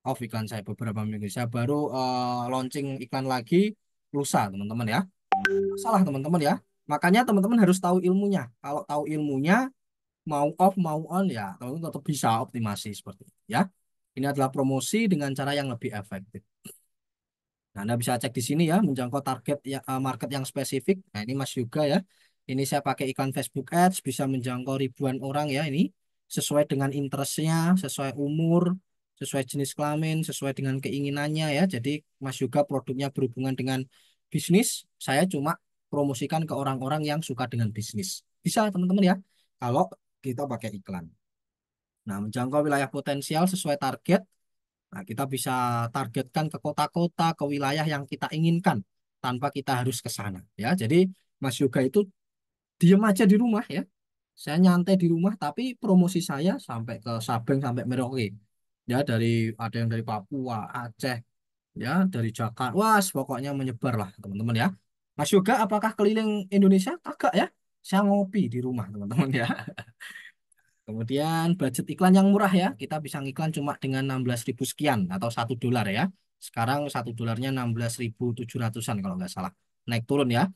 Off iklan saya beberapa minggu. Saya baru launching iklan lagi lusa teman-teman ya. Salah teman-teman ya. Makanya teman-teman harus tahu ilmunya. Kalau tahu ilmunya mau off mau on ya teman-teman tetap bisa optimasi seperti itu ya. Ini adalah promosi dengan cara yang lebih efektif. Nah, Anda bisa cek di sini ya, menjangkau target ya, market yang spesifik. Nah, ini Mas Yuga ya. Ini saya pakai iklan Facebook Ads, bisa menjangkau ribuan orang ya ini. Sesuai dengan interestnya, sesuai umur, sesuai jenis kelamin, sesuai dengan keinginannya ya. Jadi Mas Yuga produknya berhubungan dengan bisnis, saya cuma promosikan ke orang-orang yang suka dengan bisnis. Bisa teman-teman ya, kalau kita pakai iklan. Nah, menjangkau wilayah potensial sesuai target. Nah, kita bisa targetkan ke kota-kota, ke wilayah yang kita inginkan tanpa kita harus ke sana ya. Jadi Mas Yoga itu diem aja di rumah ya. Saya nyantai di rumah tapi promosi saya sampai ke Sabang sampai Merauke. Ya dari ada yang dari Papua, Aceh, ya dari Jakarta. Wah, pokoknya menyebar lah teman-teman ya. Mas Yoga apakah keliling Indonesia? Kagak ya. Saya ngopi di rumah teman-teman ya. Kemudian budget iklan yang murah ya, kita bisa ngiklan cuma dengan 16.000 sekian atau $1 ya. Sekarang $1 16.700-an kalau nggak salah. Naik turun ya,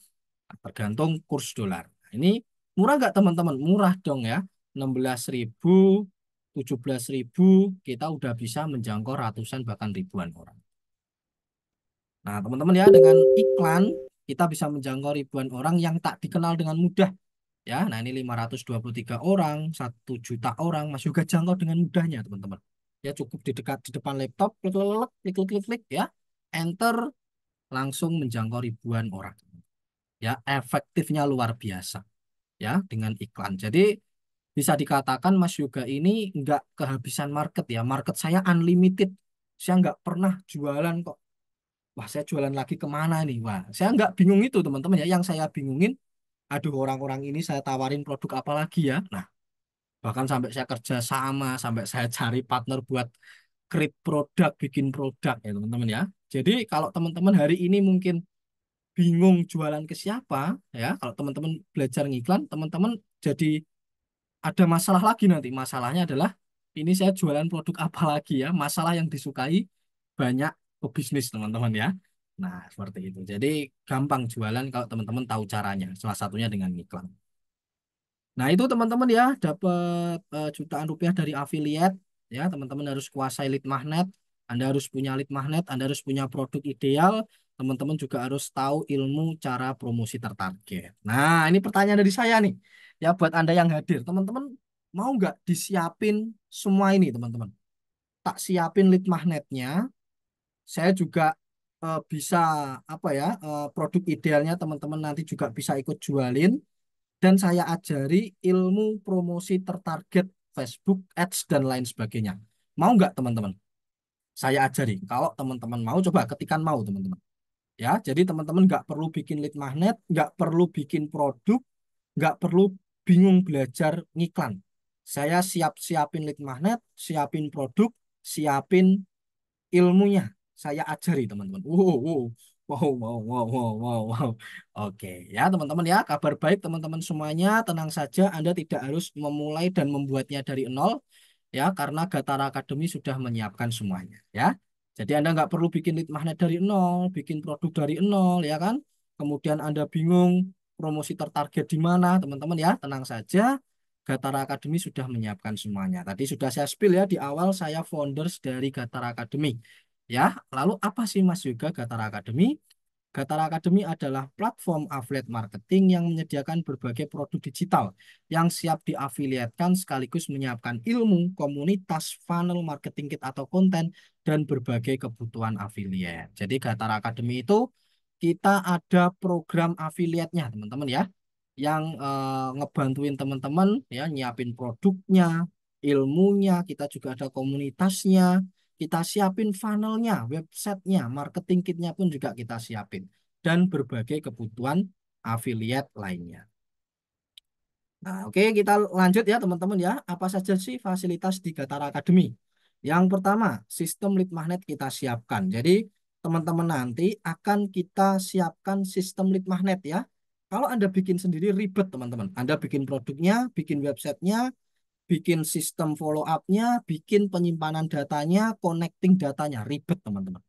tergantung kurs dolar. Nah, ini murah nggak teman-teman? Murah dong ya. 16.000, 17.000, kita udah bisa menjangkau ratusan bahkan ribuan orang. Nah, teman-teman ya, dengan iklan kita bisa menjangkau ribuan orang yang tak dikenal dengan mudah. Ya, nah ini 523 orang, 1 juta orang masih juga jangkau dengan mudahnya, teman-teman. Ya, cukup di dekat di depan laptop, klik, klik, klik, klik, klik, klik, klik, ya, enter, langsung menjangkau ribuan orang. Ya, efektifnya luar biasa, ya, dengan iklan. Jadi bisa dikatakan Mas Yoga ini nggak kehabisan market ya. Market saya unlimited. Saya nggak pernah jualan kok. Wah, saya jualan lagi kemana nih? Wah, saya nggak bingung itu, teman-teman ya. Yang saya bingungin, aduh orang-orang ini saya tawarin produk apa lagi ya? Nah, bahkan sampai saya kerja sama, sampai saya cari partner buat create produk, bikin produk ya teman-teman ya. Jadi kalau teman-teman hari ini mungkin bingung jualan ke siapa ya, kalau teman-teman belajar ngiklan, teman-teman jadi ada masalah lagi nanti. Masalahnya adalah ini saya jualan produk apa lagi ya? Masalah yang disukai banyak pebisnis teman-teman ya. Nah, seperti itu. Jadi gampang jualan kalau teman-teman tahu caranya. Salah satunya dengan iklan. Nah, itu teman-teman ya, dapat jutaan rupiah dari affiliate. Ya, teman-teman harus kuasai lead magnet. Anda harus punya lead magnet, Anda harus punya produk ideal. Teman-teman juga harus tahu ilmu cara promosi tertarget. Nah, ini pertanyaan dari saya nih. Ya, buat Anda yang hadir. Teman-teman mau nggak disiapin semua ini, teman-teman? Tak siapin lead magnetnya. Saya juga bisa, apa ya, produk idealnya teman-teman nanti juga bisa ikut jualin dan saya ajari ilmu promosi tertarget Facebook Ads dan lain sebagainya. Mau nggak teman-teman? Saya ajari. Kalau teman-teman mau, coba ketikan mau teman-teman. Ya, jadi teman-teman nggak perlu bikin lead magnet, nggak perlu bikin produk, nggak perlu bingung belajar ngiklan. Saya siapin lead magnet, siapin produk, siapin ilmunya. Saya ajari teman-teman. Wow, wow, wow, wow, wow, wow. Oke, ya teman-teman ya, kabar baik teman-teman semuanya, tenang saja, Anda tidak harus memulai dan membuatnya dari nol, ya, karena Gatara Academy sudah menyiapkan semuanya, ya. Jadi Anda nggak perlu bikin lead magnet dari nol, bikin produk dari nol, ya kan? Kemudian Anda bingung promosi tertarget di mana, teman-teman ya, tenang saja. Gatara Academy sudah menyiapkan semuanya. Tadi sudah saya spill ya di awal, saya founders dari Gatara Academy. Ya, lalu apa sih Mas Yoga Gatara Academy? Gatara Academy adalah platform affiliate marketing yang menyediakan berbagai produk digital yang siap diafiliatkan sekaligus menyiapkan ilmu, komunitas, funnel marketing kit atau konten, dan berbagai kebutuhan affiliate. Jadi Gatara Academy itu kita ada program affiliate-nya teman-teman ya, yang ngebantuin teman-teman ya nyiapin produknya, ilmunya, kita juga ada komunitasnya, kita siapin funnelnya, websitenya, marketing kitnya pun juga kita siapin. Dan berbagai kebutuhan affiliate lainnya. Nah, oke, kita lanjut ya teman-teman ya. Apa saja sih fasilitas di Gatara Academy? Yang pertama, sistem lead magnet kita siapkan. Jadi teman-teman nanti akan kita siapkan sistem lead magnet ya. Kalau Anda bikin sendiri ribet teman-teman. Anda bikin produknya, bikin websitenya, bikin sistem follow up-nya, bikin penyimpanan datanya, connecting datanya, ribet teman-teman.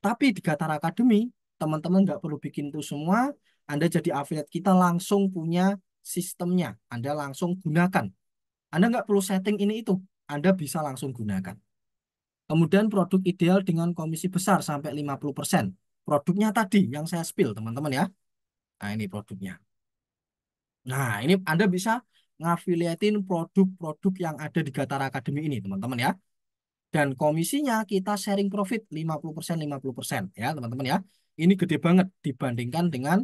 Tapi di Gatar Academy, teman-teman nggak perlu bikin itu semua. Anda jadi affiliate kita langsung punya sistemnya. Anda langsung gunakan. Anda nggak perlu setting ini itu. Anda bisa langsung gunakan. Kemudian produk ideal dengan komisi besar sampai 50%. Produknya tadi yang saya spill, teman-teman ya. Nah, ini produknya. Nah, ini Anda bisa ngafiliatin produk-produk yang ada di Gatar Academy ini, teman-teman ya. Dan komisinya kita sharing profit 50%, 50% ya, teman-teman ya. Ini gede banget dibandingkan dengan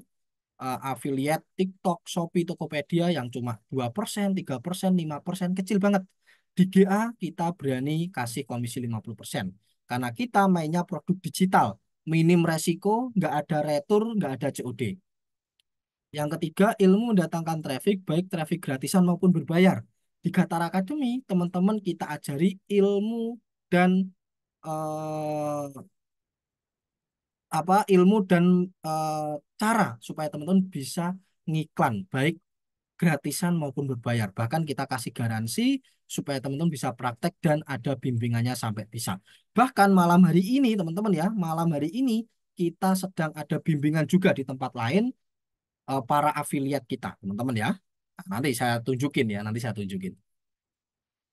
affiliate TikTok, Shopee, Tokopedia yang cuma 2%, 3%, 5%, kecil banget. Di GA kita berani kasih komisi 50%. Karena kita mainnya produk digital, minim resiko, nggak ada retur, nggak ada COD. Yang ketiga, ilmu mendatangkan traffic, baik traffic gratisan maupun berbayar. Di Gatar Academy, teman-teman kita ajari ilmu dan eh, ilmu dan eh, cara supaya teman-teman bisa ngiklan, baik gratisan maupun berbayar. Bahkan kita kasih garansi supaya teman-teman bisa praktek dan ada bimbingannya sampai bisa. Bahkan malam hari ini, teman-teman ya, malam hari ini kita sedang ada bimbingan juga di tempat lain para afiliat kita, teman-teman ya. Nah, nanti saya tunjukin ya, nanti saya tunjukin.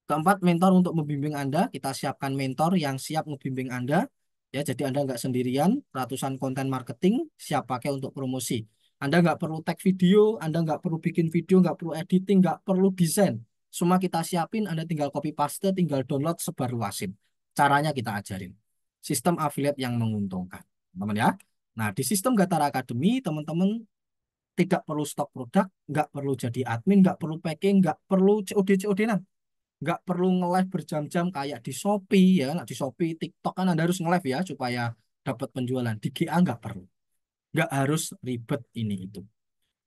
Keempat, mentor untuk membimbing Anda. Kita siapkan mentor yang siap membimbing Anda. Ya, jadi Anda nggak sendirian, ratusan konten marketing siap pakai untuk promosi. Anda nggak perlu tag video, Anda nggak perlu bikin video, nggak perlu editing, nggak perlu desain. Semua kita siapin, Anda tinggal copy paste, tinggal download, sebar luasin. Caranya kita ajarin. Sistem affiliate yang menguntungkan. Teman-teman ya. Nah, di sistem Gatar Academy, teman-teman tidak perlu stok produk, nggak perlu jadi admin, nggak perlu packing, nggak perlu COD-COD nggak perlu nge-live berjam-jam kayak di Shopee ya. Nah, di Shopee, TikTok kan Anda harus nge-live ya supaya dapat penjualan. Di GA nggak perlu. Nggak harus ribet ini itu.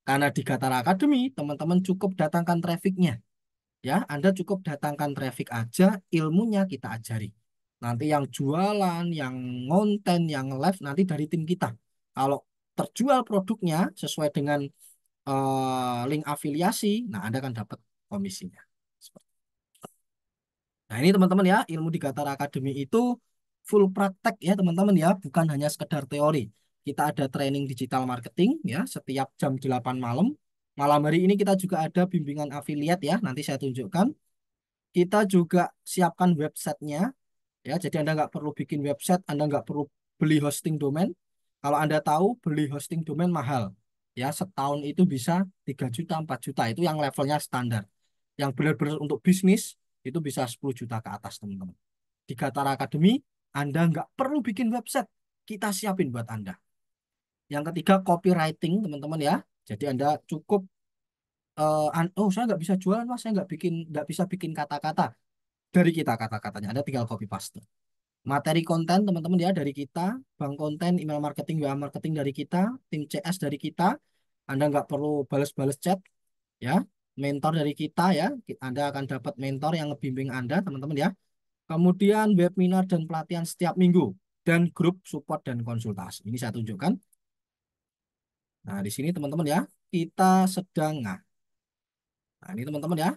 Karena di Gatar Academy, teman-teman cukup datangkan trafficnya. Ya, Anda cukup datangkan traffic aja, ilmunya kita ajari. Nanti yang jualan, yang ngonten, yang live nanti dari tim kita. Kalau terjual produknya sesuai dengan link afiliasi, nah Anda akan dapat komisinya. Nah, ini teman-teman ya, ilmu di Gatar Academy itu full praktek ya teman-teman ya, bukan hanya sekedar teori. Kita ada training digital marketing ya, setiap jam 8 malam. Malam hari ini kita juga ada bimbingan affiliate ya, nanti saya tunjukkan. Kita juga siapkan websitenya ya, jadi Anda nggak perlu bikin website, Anda nggak perlu beli hosting domain. Kalau Anda tahu beli hosting domain mahal ya, setahun itu bisa 3 juta, 4 juta, itu yang levelnya standar. Yang benar-benar untuk bisnis itu bisa 10 juta ke atas teman-teman. Di Gatar Academy, Anda nggak perlu bikin website. Kita siapin buat Anda. Yang ketiga, copywriting teman-teman ya. Jadi Anda cukup, oh saya nggak bisa jualan mas, saya nggak bisa bikin kata-kata. Dari kita kata-katanya, Anda tinggal copy paste. Materi konten teman-teman ya dari kita, bank konten, email marketing, WA marketing dari kita, tim CS dari kita. Anda nggak perlu balas-balas chat ya. Mentor dari kita ya, Anda akan dapat mentor yang ngebimbing Anda teman-teman ya. Kemudian webinar dan pelatihan setiap minggu dan grup support dan konsultasi. Ini saya tunjukkan. Nah, di sini teman-teman ya, kita sedang nah ini teman-teman ya.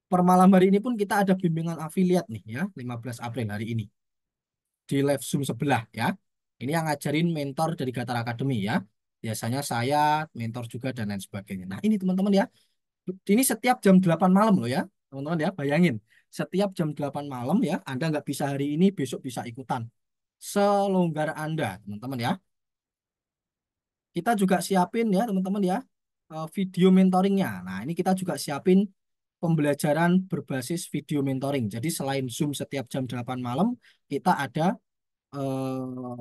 Per malam hari ini pun kita ada bimbingan afiliat nih ya, 15 April hari ini di live Zoom sebelah ya. Ini yang ngajarin mentor dari Gatar Academy ya. Biasanya saya, mentor juga dan lain sebagainya. Nah, ini teman-teman ya. Ini setiap jam 8 malam loh ya. Teman-teman ya, bayangin. Setiap jam 8 malam ya, Anda nggak bisa hari ini, besok bisa ikutan. Selonggar Anda, teman-teman ya. Kita juga siapin ya, teman-teman ya, video mentoringnya. Nah, ini kita juga siapin pembelajaran berbasis video mentoring. Jadi selain Zoom setiap jam 8 malam, kita ada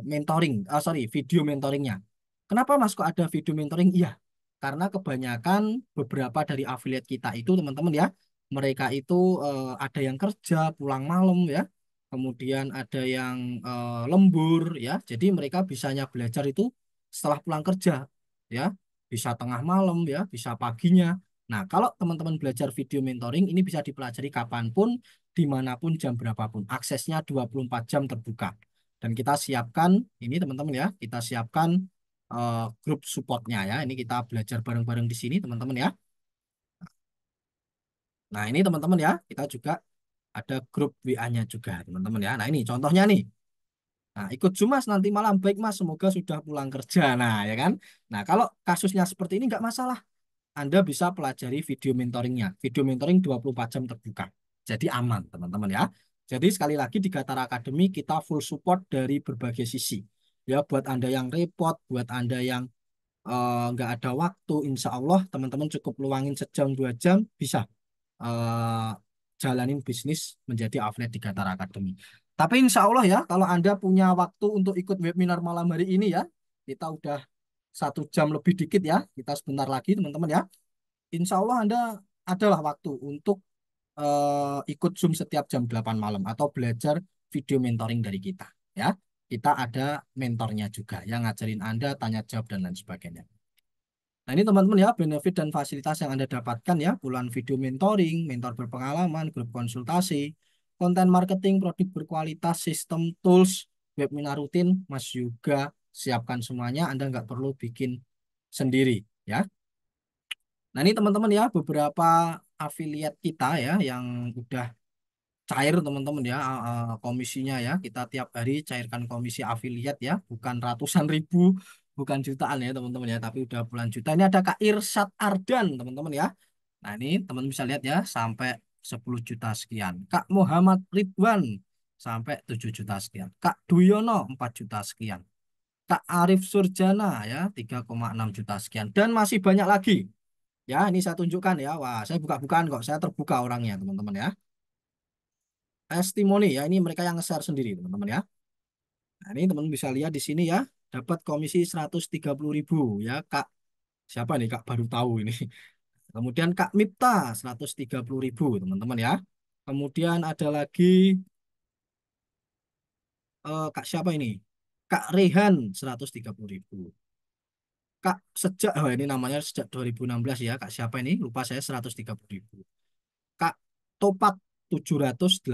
mentoring, sorry, video mentoringnya. Kenapa Mas kok ada video mentoring? Iya, karena kebanyakan beberapa dari affiliate kita itu teman-teman ya, mereka itu ada yang kerja pulang malam ya, kemudian ada yang lembur ya, jadi mereka bisanya belajar itu setelah pulang kerja ya, bisa tengah malam ya, bisa paginya. Nah, kalau teman-teman belajar video mentoring ini bisa dipelajari kapanpun, dimanapun, jam berapapun. Aksesnya 24 jam terbuka. Dan kita siapkan ini teman-teman ya, kita siapkan grup supportnya ya. Ini kita belajar bareng-bareng di sini teman-teman ya. Nah ini teman-teman ya, kita juga ada grup WA-nya juga teman-teman ya. Nah ini contohnya nih. Nah, ikut Zoom Mas nanti malam. Baik Mas, semoga sudah pulang kerja. Nah, ya kan? Nah, kalau kasusnya seperti ini nggak masalah. Anda bisa pelajari video mentoringnya. Video mentoring 24 jam terbuka. Jadi aman, teman-teman ya. Jadi sekali lagi di Gatar Academy kita full support dari berbagai sisi. Ya, buat Anda yang repot, buat Anda yang nggak ada waktu, insya Allah teman-teman cukup luangin sejam 2 jam bisa eh, jalanin bisnis menjadi affiliate di Gatar Academy. Tapi insya Allah ya, kalau Anda punya waktu untuk ikut webinar malam hari ini ya, kita udah 1 jam lebih dikit ya, kita sebentar lagi teman-teman ya. Insya Allah Anda adalah waktu untuk ikut Zoom setiap jam 8 malam atau belajar video mentoring dari kita ya. Kita ada mentornya juga yang ngajarin Anda tanya jawab dan lain sebagainya. Nah ini teman-teman ya benefit dan fasilitas yang Anda dapatkan ya, puluhan video mentoring, mentor berpengalaman, grup konsultasi, konten marketing, produk berkualitas, sistem tools, webinar rutin, Mas juga siapkan semuanya, Anda nggak perlu bikin sendiri ya. Nah ini teman-teman ya beberapa afiliat kita ya yang udah cair teman-teman ya komisinya ya. Kita tiap hari cairkan komisi afiliat ya, bukan ratusan ribu, bukan jutaan ya teman-teman ya, tapi udah puluhan juta. Ini ada Kak Irsat Ardan teman-teman ya. Nah ini teman-teman bisa lihat ya sampai 10 juta sekian. Kak Muhammad Ridwan sampai 7 juta sekian. Kak Duyono 4 juta sekian. Kak Arif Surjana ya 3,6 juta sekian. Dan masih banyak lagi. Ya ini saya tunjukkan ya. Wah saya buka-bukaan kok. Saya terbuka orangnya teman-teman ya. Testimoni ya, ini mereka yang nge-share sendiri teman-teman ya. Nah, ini teman-teman bisa lihat di sini ya, dapat komisi 130.000 ya Kak. Siapa nih Kak baru tahu ini. Kemudian Kak Mipta 130.000 teman-teman ya. Kemudian ada lagi Kak siapa ini? Kak Rehan 130.000. Kak sejak oh ini namanya sejak 2016 ya. Kak siapa ini? Lupa saya 130.000. Kak Topat 780.000.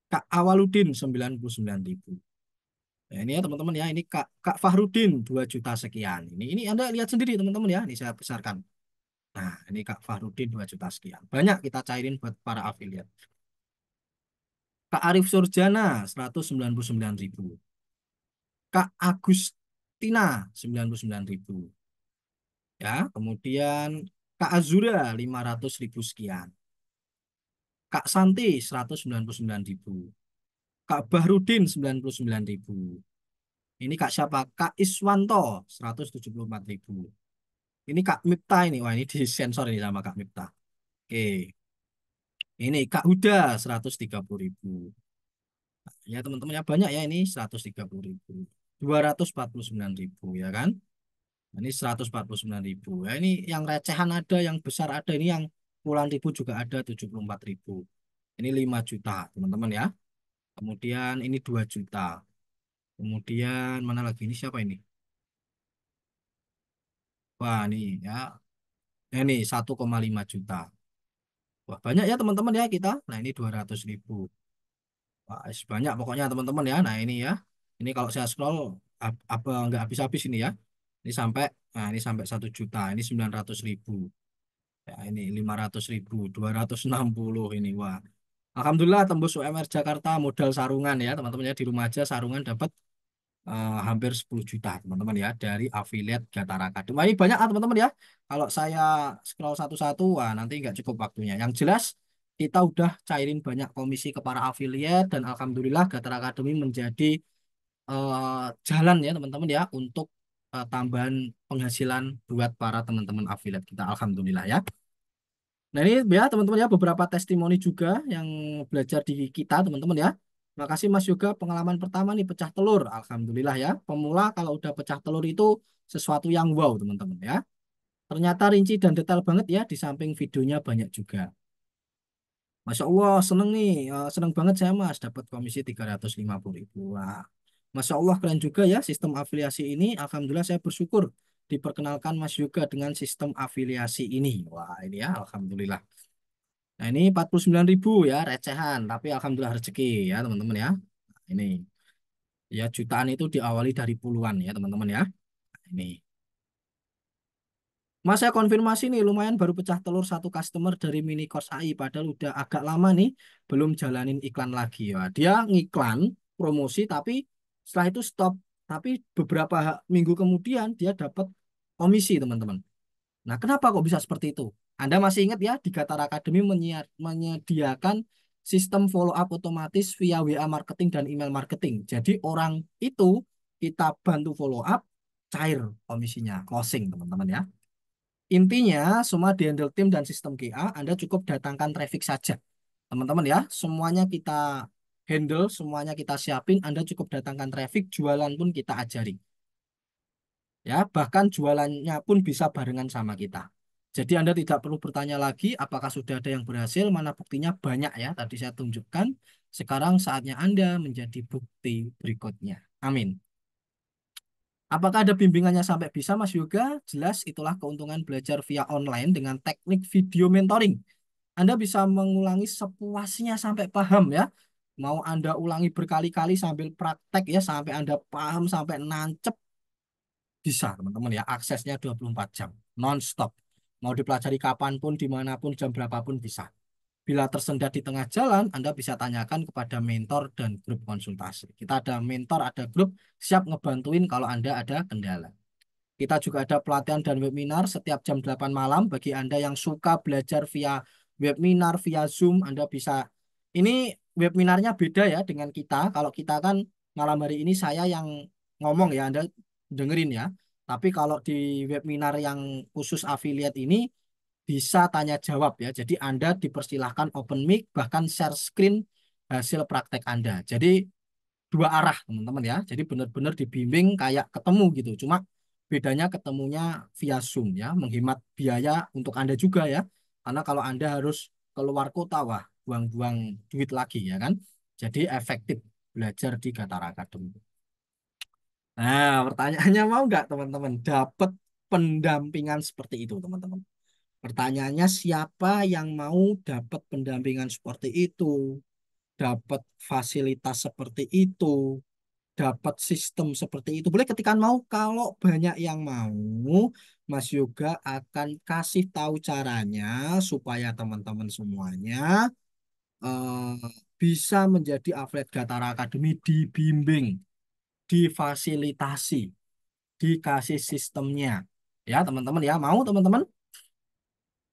Kak Awaludin 99.000. Ya, ini ya teman-teman ya, ini Kak Fahrudin 2 juta sekian. Ini Anda lihat sendiri teman-teman ya, ini saya besarkan. Nah, ini Kak Fahrudin 2 juta sekian. Banyak kita cairin buat para afiliat. Kak Arif Surjana 199.000. Kak Agustina 99.000. Ya, kemudian Kak Azura 500.000 sekian. Kak Santi 199.000. Kak Bahrudin 99.000. Ini Kak siapa? Kak Iswanto 174.000. Ini Kak Mipta ini. Wah, ini disensor ini sama Kak Mipta. Oke. Ini Kak Huda 130.000. Ya teman-teman ya banyak ya ini 130.000. 249.000 ya kan? Ini 149.000. Ya ini yang recehan ada, yang besar ada, ini yang puluhan ribu juga ada 74.000. Ini 5 juta teman-teman ya. Kemudian ini 2 juta. Kemudian mana lagi ini siapa ini? Wah, ini ya. Ini 1,5 juta. Wah, banyak ya teman-teman ya kita. Nah, ini 200.000. Wah, banyak pokoknya teman-teman ya. Nah, ini ya. Ini kalau saya scroll apa nggak habis-habis ini ya. Ini sampai nah ini sampai 1 juta. Ini 900.000. Ya, ini 500.000, 260 ini. Wah. Alhamdulillah tembus UMR Jakarta modal sarungan ya, teman-teman ya di rumah aja sarungan dapat hampir 10 juta teman-teman ya dari afiliat Gatara Academy. Wah, ini banyak teman-teman ya. Kalau saya scroll satu-satu, wah nanti nggak cukup waktunya. Yang jelas kita udah cairin banyak komisi ke para afiliat dan alhamdulillah Gatara Academy menjadi jalan ya teman-teman ya untuk tambahan penghasilan buat para teman-teman afiliat kita. Alhamdulillah ya. Nah ini ya teman-teman ya beberapa testimoni juga yang belajar di kita teman-teman ya. Makasih Mas Yoga pengalaman pertama nih pecah telur. Alhamdulillah ya. Pemula kalau udah pecah telur itu sesuatu yang wow teman-teman ya. Ternyata rinci dan detail banget ya di samping videonya banyak juga. Masya Allah seneng nih. Seneng banget saya Mas dapat komisi 350.000. Wah, Masya Allah keren juga ya sistem afiliasi ini. Alhamdulillah saya bersyukur diperkenalkan Mas Yoga dengan sistem afiliasi ini. Wah ini ya Alhamdulillah. Nah ini 49.000 ya recehan, tapi alhamdulillah rezeki ya teman-teman ya. Ini ya jutaan itu diawali dari puluhan ya teman-teman ya. Ini. Mas saya konfirmasi nih lumayan baru pecah telur satu customer dari mini course AI padahal udah agak lama nih belum jalanin iklan lagi ya. Dia ngiklan promosi tapi setelah itu stop. Tapi beberapa minggu kemudian dia dapat komisi teman-teman. Nah, kenapa kok bisa seperti itu? Anda masih ingat ya di Gatar Academy menyediakan sistem follow up otomatis via WA marketing dan email marketing. Jadi orang itu kita bantu follow up cair komisinya closing teman-teman ya. Intinya, semua di handle tim dan sistem QA, Anda cukup datangkan traffic saja. Teman-teman ya, semuanya kita handle, semuanya kita siapin, Anda cukup datangkan traffic, jualan pun kita ajari. Ya, bahkan jualannya pun bisa barengan sama kita. Jadi Anda tidak perlu bertanya lagi apakah sudah ada yang berhasil, mana buktinya banyak ya. Tadi saya tunjukkan, sekarang saatnya Anda menjadi bukti berikutnya. Amin. Apakah ada bimbingannya sampai bisa, Mas Yoga? Jelas itulah keuntungan belajar via online dengan teknik video mentoring. Anda bisa mengulangi sepuasnya sampai paham ya. Mau Anda ulangi berkali-kali sambil praktek ya, sampai Anda paham, sampai nancep, bisa teman-teman ya. Aksesnya 24 jam, non-stop. Mau dipelajari kapanpun, dimanapun, jam berapapun bisa. Bila tersendat di tengah jalan, Anda bisa tanyakan kepada mentor dan grup konsultasi. Kita ada mentor, ada grup, siap ngebantuin kalau Anda ada kendala. Kita juga ada pelatihan dan webinar setiap jam 8 malam. Bagi Anda yang suka belajar via webinar, via Zoom, Anda bisa. Ini webinarnya beda ya dengan kita. Kalau kita kan malam hari ini saya yang ngomong ya, Anda dengerin ya. Tapi kalau di webinar yang khusus affiliate ini, bisa tanya jawab ya. Jadi Anda dipersilahkan open mic, bahkan share screen hasil praktek Anda. Jadi dua arah teman-teman ya. Jadi benar-benar dibimbing kayak ketemu gitu. Cuma bedanya ketemunya via Zoom ya, menghemat biaya untuk Anda juga ya. Karena kalau Anda harus keluar kota, wah, buang-buang duit lagi ya kan. Jadi efektif belajar di Gatar Academy. Nah, pertanyaannya mau nggak teman-teman dapat pendampingan seperti itu teman-teman? Pertanyaannya siapa yang mau dapat pendampingan seperti itu, dapat fasilitas seperti itu, dapat sistem seperti itu. Boleh ketikan mau. Kalau banyak yang mau, Mas Yoga akan kasih tahu caranya supaya teman-teman semuanya eh, bisa menjadi atlet Gatara Academy dibimbing, difasilitasi, dikasih sistemnya. Ya, teman-teman ya. Mau teman-teman?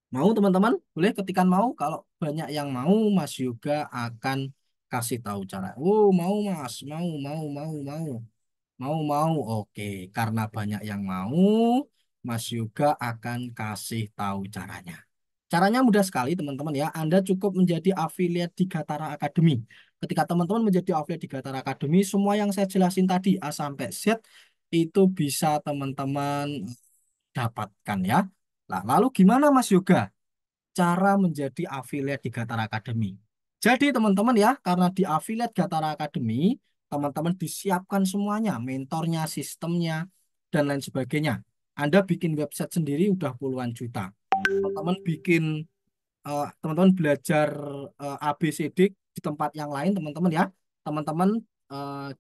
Mau teman-teman? Boleh ketikan mau. Kalau banyak yang mau, Mas Yoga akan kasih tahu cara. Oh, mau Mas, mau. Mau. Oke, karena banyak yang mau, Mas Yoga akan kasih tahu caranya. Caranya mudah sekali, teman-teman ya. Anda cukup menjadi affiliate di Gatara Academy. Ketika teman-teman menjadi affiliate di Gatara Academy, semua yang saya jelasin tadi A sampai Z itu bisa teman-teman dapatkan ya. Nah, lalu gimana Mas Yoga cara menjadi affiliate di Gatara Academy? Jadi teman-teman ya, karena di affiliate Gatara Academy, teman-teman disiapkan semuanya, mentornya, sistemnya, dan lain sebagainya. Anda bikin website sendiri udah puluhan juta. Teman-teman bikin, teman-teman belajar ABCD di tempat yang lain, teman-teman ya. Teman-teman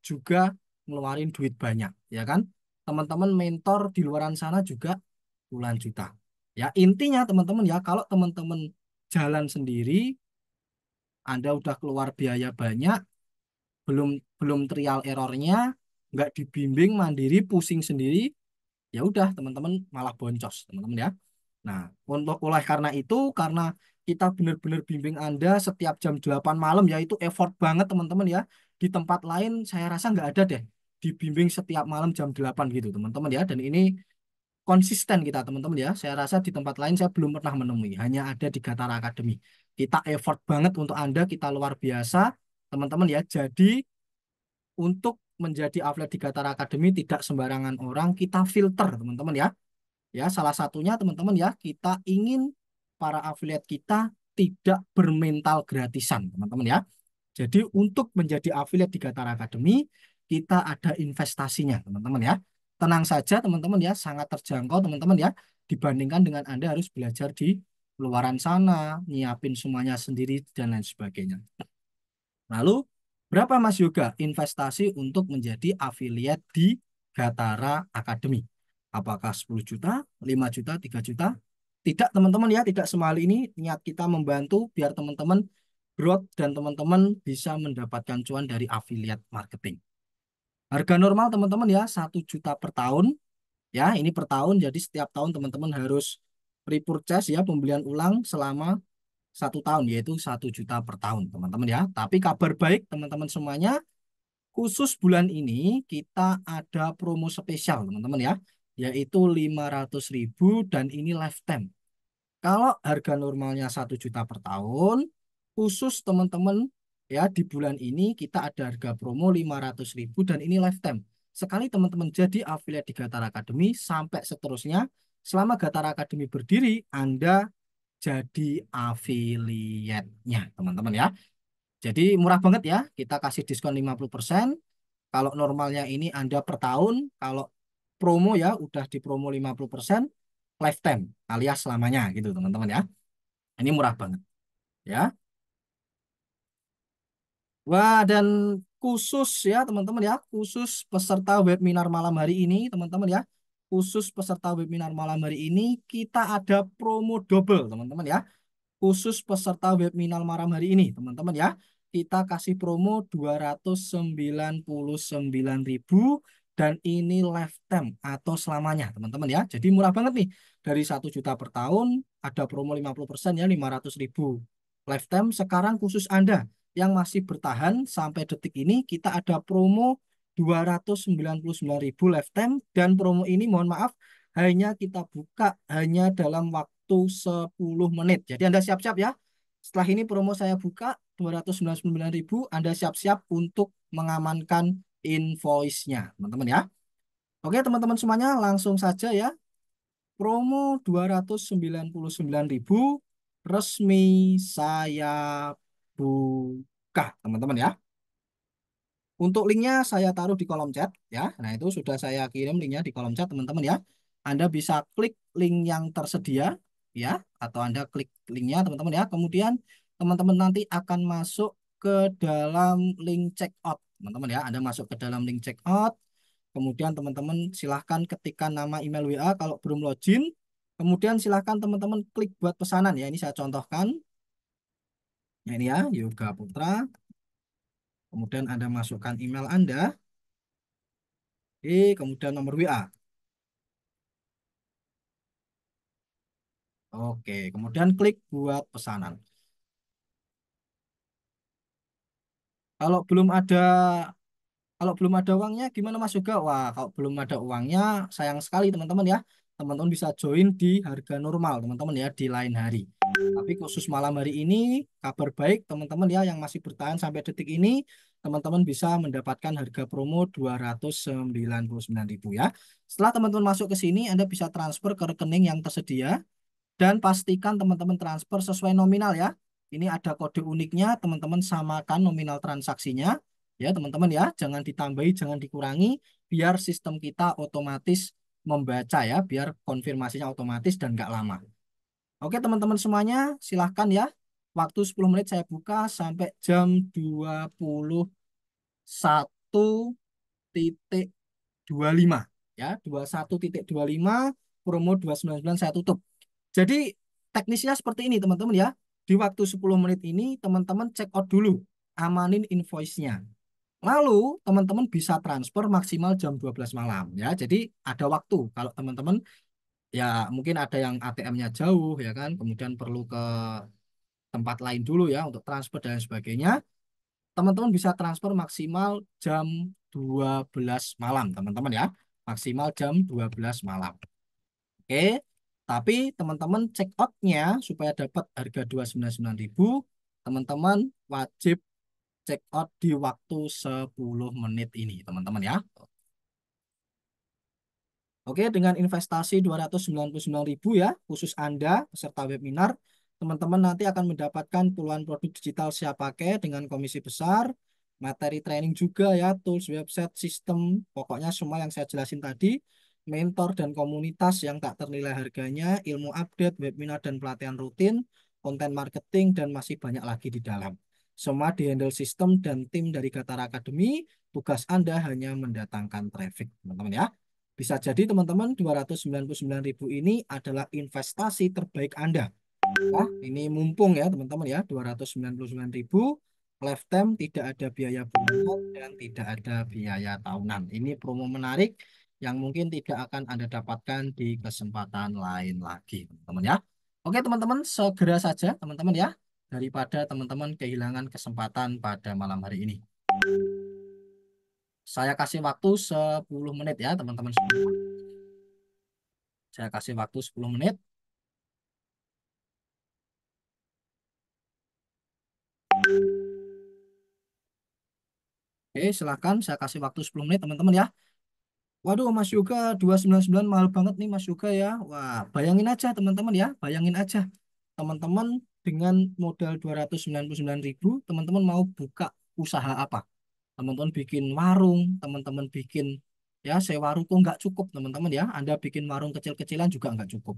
juga ngeluarin duit banyak, ya kan? Teman-teman mentor di luaran sana juga puluhan juta. Ya, intinya teman-teman ya, kalau teman-teman jalan sendiri, Anda udah keluar biaya banyak, belum belum trial errornya, nggak dibimbing mandiri, pusing sendiri, ya udah teman-teman malah boncos, teman-teman ya. Nah, untuk oleh karena itu, karena kita benar-benar bimbing Anda setiap jam 8 malam, ya itu effort banget teman-teman ya. Di tempat lain saya rasa nggak ada deh dibimbing setiap malam jam 8 gitu teman-teman ya. Dan ini konsisten kita teman-teman ya. Saya rasa di tempat lain saya belum pernah menemui, hanya ada di Gatara Academy. Kita effort banget untuk Anda, kita luar biasa teman-teman ya. Jadi untuk menjadi atlet di Gatara Academy tidak sembarangan orang kita filter teman-teman ya. Ya, salah satunya teman-teman ya, kita ingin para afiliat kita tidak bermental gratisan teman-teman ya. Jadi untuk menjadi afiliat di Gatara Academy, kita ada investasinya, teman-teman ya. Tenang saja, teman-teman ya, sangat terjangkau, teman-teman ya, dibandingkan dengan Anda harus belajar di luaran sana, nyiapin semuanya sendiri, dan lain sebagainya. Lalu, Berapa Mas Yoga investasi untuk menjadi affiliate di Gatara Academy? Apakah 10 juta, 5 juta, 3 juta? Tidak teman-teman ya, tidak semahal ini. Niat kita membantu biar teman-teman growth dan teman-teman bisa mendapatkan cuan dari affiliate marketing. Harga normal teman-teman ya 1 juta per tahun. Ya, ini per tahun. Jadi setiap tahun teman-teman harus repurchase ya, pembelian ulang selama 1 tahun, yaitu 1 juta per tahun teman-teman ya. Tapi kabar baik teman-teman semuanya, khusus bulan ini kita ada promo spesial teman-teman ya, yaitu 500.000 dan ini lifetime. Kalau harga normalnya 1 juta per tahun, khusus teman-teman ya di bulan ini kita ada harga promo 500.000 dan ini lifetime. Sekali teman-teman jadi affiliate di Gatara Academy sampai seterusnya, selama Gatara Academy berdiri, Anda jadi affiliate-nya teman-teman ya. Jadi murah banget ya, kita kasih diskon 50%. Kalau normalnya ini Anda per tahun, kalau promo ya udah di promo 50%, lifetime alias selamanya gitu teman-teman ya. Ini murah banget ya. Wah, dan khusus ya teman-teman ya, khusus peserta webinar malam hari ini teman-teman ya. Khusus peserta webinar malam hari ini kita ada promo double teman-teman ya. Khusus peserta webinar malam hari ini teman-teman ya. Kita kasih promo 299.000 dan ini lifetime atau selamanya teman-teman ya. Jadi murah banget nih. Dari 1 juta per tahun ada promo 50% ya 500.000 lifetime. Sekarang khusus Anda yang masih bertahan sampai detik ini kita ada promo 299.000 lifetime dan promo ini mohon maaf hanya kita buka hanya dalam waktu 10 menit. Jadi Anda siap-siap ya. Setelah ini promo saya buka 299.000, Anda siap-siap untuk mengamankan invoice-nya, teman-teman ya. Oke, teman-teman semuanya langsung saja ya. Promo 299.000 resmi saya buka, teman-teman ya. Untuk linknya saya taruh di kolom chat ya. Nah itu sudah saya kirim linknya di kolom chat teman-teman ya. Anda bisa klik link yang tersedia ya, atau Anda klik linknya teman-teman ya. Kemudian teman-teman nanti akan masuk ke dalam link checkout teman-teman ya. Anda masuk ke dalam link checkout. Kemudian teman-teman silahkan ketikkan nama email WA kalau belum login. Kemudian silahkan teman-teman klik buat pesanan ya. Ini saya contohkan. Ya, ini ya, Yoga Putra. Kemudian Anda masukkan email Anda. Kemudian nomor WA. Oke, kemudian klik buat pesanan. Kalau belum ada Kalau belum ada uangnya gimana Mas Yoga? Wah, kalau belum ada uangnya sayang sekali teman-teman ya. Teman-teman bisa join di harga normal teman-teman ya di lain hari. Tapi khusus malam hari ini kabar baik teman-teman ya yang masih bertahan sampai detik ini, teman-teman bisa mendapatkan harga promo 299.000 ya. Setelah teman-teman masuk ke sini Anda bisa transfer ke rekening yang tersedia. Dan pastikan teman-teman transfer sesuai nominal ya. Ini ada kode uniknya, teman-teman samakan nominal transaksinya. Ya teman-teman ya, jangan ditambahi, jangan dikurangi, biar sistem kita otomatis membaca ya, biar konfirmasinya otomatis dan nggak lama. Oke teman-teman semuanya, silahkan ya. Waktu 10 menit saya buka sampai jam 21.25 ya, 21.25 promo 299 saya tutup. Jadi teknisnya seperti ini teman-teman ya. Di waktu 10 menit ini teman-teman check out dulu, amanin invoice-nya. Lalu teman-teman bisa transfer maksimal jam 12 malam ya. Jadi ada waktu kalau teman-teman ya mungkin ada yang ATM-nya jauh ya kan, kemudian perlu ke tempat lain dulu ya untuk transfer dan sebagainya. Teman-teman bisa transfer maksimal jam 12 malam teman-teman ya. Maksimal jam 12 malam. Oke, tapi teman-teman check out-nya supaya dapat harga 299.000, teman-teman wajib check out di waktu 10 menit ini, teman-teman ya. Oke, dengan investasi 299.000 ya, khusus Anda peserta webinar, teman-teman nanti akan mendapatkan puluhan produk digital siap pakai dengan komisi besar, materi training juga ya, tools, website, sistem, pokoknya semua yang saya jelasin tadi, mentor dan komunitas yang tak ternilai harganya, ilmu update, webinar dan pelatihan rutin, konten marketing, dan masih banyak lagi di dalam. Semua dihandle sistem dan tim dari Gatara Academy. Tugas Anda hanya mendatangkan traffic, teman-teman ya. Bisa jadi teman-teman 299.000 ini adalah investasi terbaik Anda. Nah, ini mumpung ya teman-teman ya, 299.000 lifetime, tidak ada biaya bulanan dan tidak ada biaya tahunan. Ini promo menarik yang mungkin tidak akan Anda dapatkan di kesempatan lain lagi, teman-teman ya. Oke teman-teman, segera saja teman-teman ya, daripada teman-teman kehilangan kesempatan pada malam hari ini. Saya kasih waktu 10 menit ya teman-teman semua. Saya kasih waktu 10 menit. Oke, silakan saya kasih waktu 10 menit teman-teman ya. Waduh, Mas Yoga 299 mahal banget nih Mas Yoga ya. Wah, bayangin aja teman-teman ya, bayangin aja. Teman-teman dengan modal 299.000, teman-teman mau buka usaha apa? Teman-teman bikin warung, teman-teman bikin ya sewa ruko nggak cukup teman-teman ya. Anda bikin warung kecil-kecilan juga nggak cukup,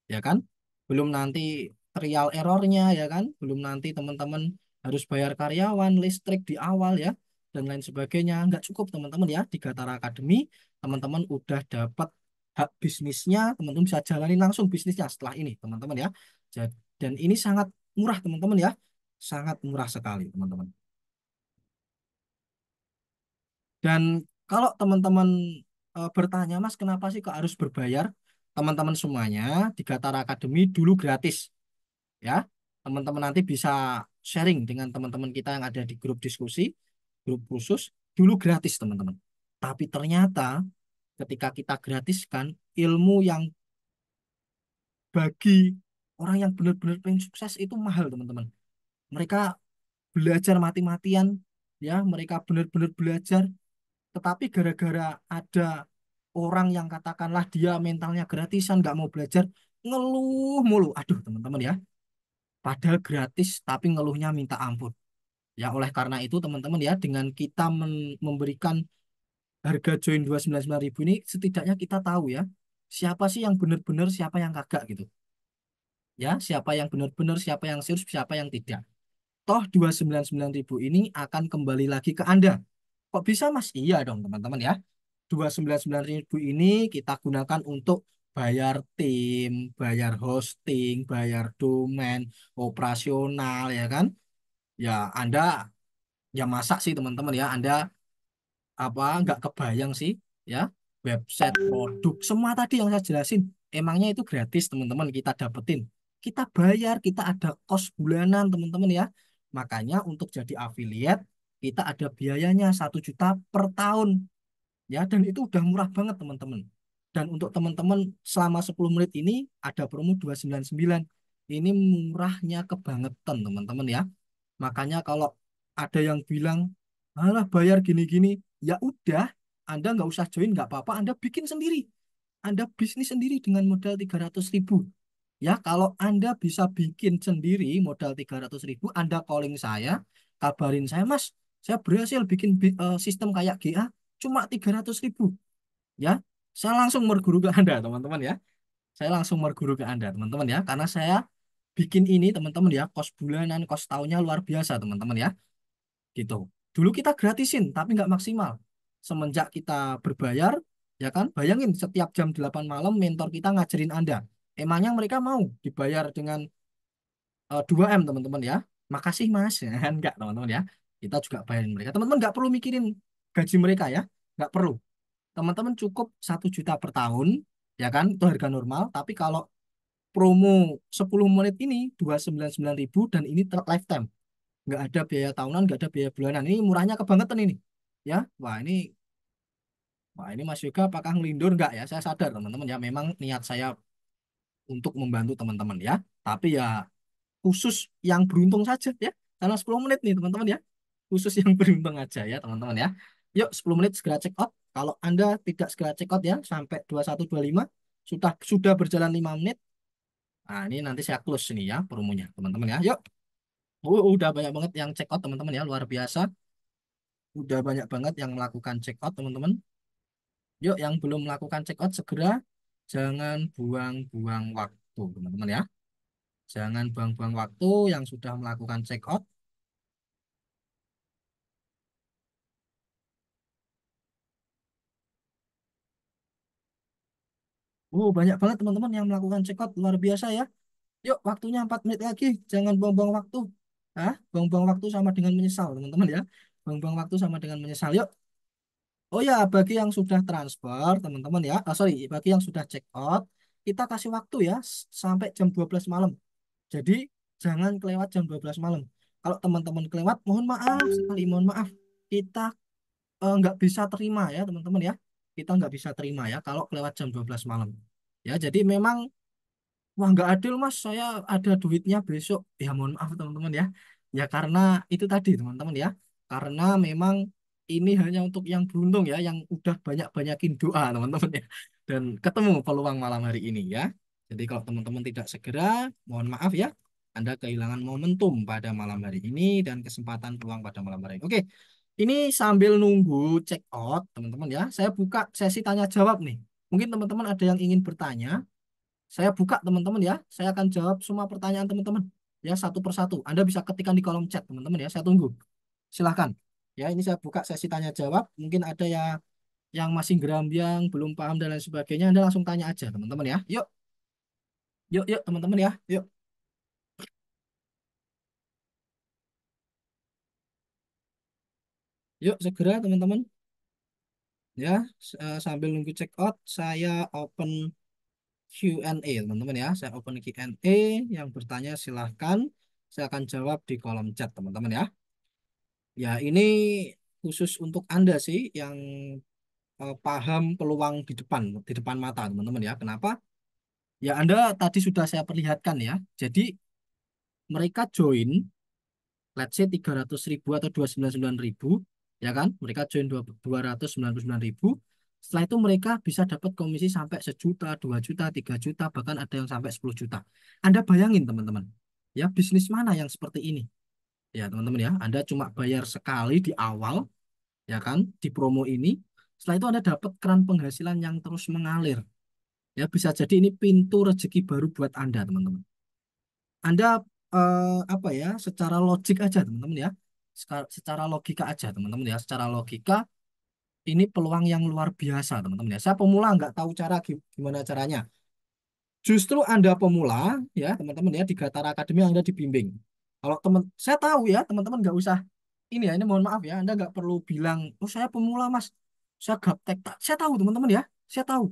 ya kan? Belum nanti trial errornya ya kan? Belum nanti teman-teman harus bayar karyawan, listrik di awal ya, dan lain sebagainya. Nggak cukup teman-teman ya. Di Gatara Academy, teman-teman udah dapat hak bisnisnya, teman-teman bisa jalanin langsung bisnisnya setelah ini teman-teman ya. Dan ini sangat murah teman-teman ya. Sangat murah sekali teman-teman. Dan kalau teman-teman bertanya, Mas, kenapa sih kok harus berbayar? Teman-teman semuanya di Gatara Academy dulu gratis. Ya, teman-teman nanti bisa sharing dengan teman-teman kita yang ada di grup diskusi, grup khusus, dulu gratis teman-teman. Tapi ternyata ketika kita gratiskan ilmu yang bagi orang yang benar-benar pengen sukses itu mahal teman-teman. Mereka belajar mati-matian, ya, mereka benar-benar belajar. Tetapi gara-gara ada orang yang katakanlah dia mentalnya gratisan, nggak mau belajar, ngeluh mulu. Aduh teman-teman ya, padahal gratis tapi ngeluhnya minta ampun. Ya, oleh karena itu teman-teman ya, dengan kita memberikan harga join 299.000 ini, setidaknya kita tahu ya, siapa sih yang benar-benar, siapa yang kagak gitu. Ya, siapa yang benar-benar, siapa yang serius, siapa yang tidak. Toh 299.000 ini akan kembali lagi ke Anda. Kok bisa Mas? Iya dong teman-teman ya. 299.000 ini kita gunakan untuk bayar tim, bayar hosting, bayar domain, operasional ya kan. Ya, Anda ya masa sih teman-teman ya, Anda apa nggak kebayang sih ya, website, produk, semua tadi yang saya jelasin emangnya itu gratis teman-teman kita dapetin. Kita bayar, kita ada kos bulanan teman-teman ya. Makanya untuk jadi affiliate kita ada biayanya 1 juta per tahun ya, dan itu udah murah banget teman-teman. Dan untuk teman-teman selama 10 menit ini ada promo 299. Ini murahnya kebangetan teman-teman ya. Makanya kalau ada yang bilang, alah bayar gini-gini, ya udah, Anda nggak usah join, nggak apa-apa, Anda bikin sendiri. Anda bisnis sendiri dengan modal 300.000. Ya, kalau Anda bisa bikin sendiri modal 300.000, Anda calling saya, kabarin saya, Mas, saya berhasil bikin sistem kayak GA, cuma 300.000. Ya, saya langsung merguru ke Anda, teman-teman ya. Saya langsung merguru ke Anda, teman-teman ya. Karena saya bikin ini, teman-teman ya, kos bulanan, kos tahunnya luar biasa, teman-teman ya. Gitu. Dulu kita gratisin, tapi nggak maksimal. Semenjak kita berbayar, ya kan, bayangin setiap jam 8 malam mentor kita ngajarin Anda. Emangnya mereka mau dibayar dengan 2M, teman-teman ya? Makasih, Mas. Ya, kan? Enggak, teman-teman ya. Kita juga bayarin mereka. Teman-teman nggak perlu mikirin gaji mereka ya. Nggak perlu. Teman-teman cukup 1 juta per tahun, ya kan? Itu harga normal. Tapi kalau promo 10 menit ini 299.000 dan ini lifetime. Nggak ada biaya tahunan, nggak ada biaya bulanan. Ini murahnya kebangetan ini. Ya, wah ini Mas Yoga apakah ngelindur nggak ya? Saya sadar teman-teman ya, memang niat saya untuk membantu teman-teman ya. Tapi ya khusus yang beruntung saja ya. Karena 10 menit nih teman-teman ya. Khusus yang beruntung aja ya teman-teman ya. Yuk 10 menit segera check out. Kalau Anda tidak segera check out ya sampai 21.25 sudah berjalan 5 menit. Nah, ini nanti saya close ini ya promonya teman-teman ya. Yuk. Udah banyak banget yang check out teman-teman ya, luar biasa. Udah banyak banget yang melakukan check out teman-teman. Yuk, yang belum melakukan check out segera, jangan buang-buang waktu teman-teman ya. Jangan buang-buang waktu yang sudah melakukan check out. Oh, banyak banget teman-teman yang melakukan check out, luar biasa ya. Yuk, waktunya 4 menit lagi. Jangan buang-buang waktu. Ah, buang-buang waktu sama dengan menyesal, teman-teman ya. Buang-buang waktu sama dengan menyesal. Yuk. Oh ya, bagi yang sudah transfer, teman-teman ya. Ah, sorry, bagi yang sudah check out, kita kasih waktu ya sampai jam 12 malam. Jadi, jangan kelewat jam 12 malam. Kalau teman-teman kelewat, mohon maaf sekali, mohon maaf. Kita nggak bisa terima ya, teman-teman ya. Kita nggak bisa terima ya kalau kelewat jam 12 malam. Ya, jadi memang wah, nggak adil mas, saya ada duitnya besok. Ya mohon maaf teman-teman ya. Ya karena itu tadi teman-teman ya. Karena memang ini hanya untuk yang beruntung ya, yang udah banyak-banyakin doa teman-teman ya. Dan ketemu peluang malam hari ini ya. Jadi kalau teman-teman tidak segera, mohon maaf ya. Anda kehilangan momentum pada malam hari ini dan kesempatan peluang pada malam hari ini. Oke, ini sambil nunggu check out teman-teman ya. Saya buka sesi tanya jawab nih. Mungkin teman-teman ada yang ingin bertanya. Saya buka teman-teman ya. Saya akan jawab semua pertanyaan teman-teman ya satu persatu. Anda bisa ketikkan di kolom chat teman-teman ya. Saya tunggu. Silahkan. Ya ini saya buka sesi tanya jawab. Mungkin ada ya yang masih gerambiang, belum paham dan lain sebagainya. Anda langsung tanya aja teman-teman ya. Yuk, yuk, yuk teman-teman ya. Yuk, yuk segera teman-teman. Ya, sambil nunggu check out, saya open Q&A teman-teman ya. Saya open Q&A yang bertanya silahkan. Saya akan jawab di kolom chat teman-teman ya. Ya, ini khusus untuk Anda sih yang paham peluang di depan mata, teman-teman ya. Kenapa? Ya, Anda tadi sudah saya perlihatkan ya. Jadi, mereka join, let's say 300.000 atau 299.000, ya kan? Mereka join 299.000. Setelah itu mereka bisa dapat komisi sampai 1 juta, 2 juta, 3 juta, bahkan ada yang sampai 10 juta. Anda bayangin, teman-teman. Ya, bisnis mana yang seperti ini? Ya, teman-teman ya. Anda cuma bayar sekali di awal, ya kan, di promo ini. Setelah itu Anda dapat keran penghasilan yang terus mengalir. Ya, bisa jadi ini pintu rezeki baru buat Anda, teman-teman. Anda apa ya, secara logik aja, teman-teman ya. Secara logika aja, teman-teman ya. Secara logika ini peluang yang luar biasa, teman-teman ya. Saya pemula nggak tahu cara gimana caranya. Justru Anda pemula, ya, teman-teman ya, di Gatara Academy Anda dibimbing. Kalau teman, saya tahu ya, teman-teman nggak usah ini ya, ini mohon maaf ya, Anda nggak perlu bilang, oh saya pemula mas, saya gaptek. Saya tahu teman-teman ya, saya tahu.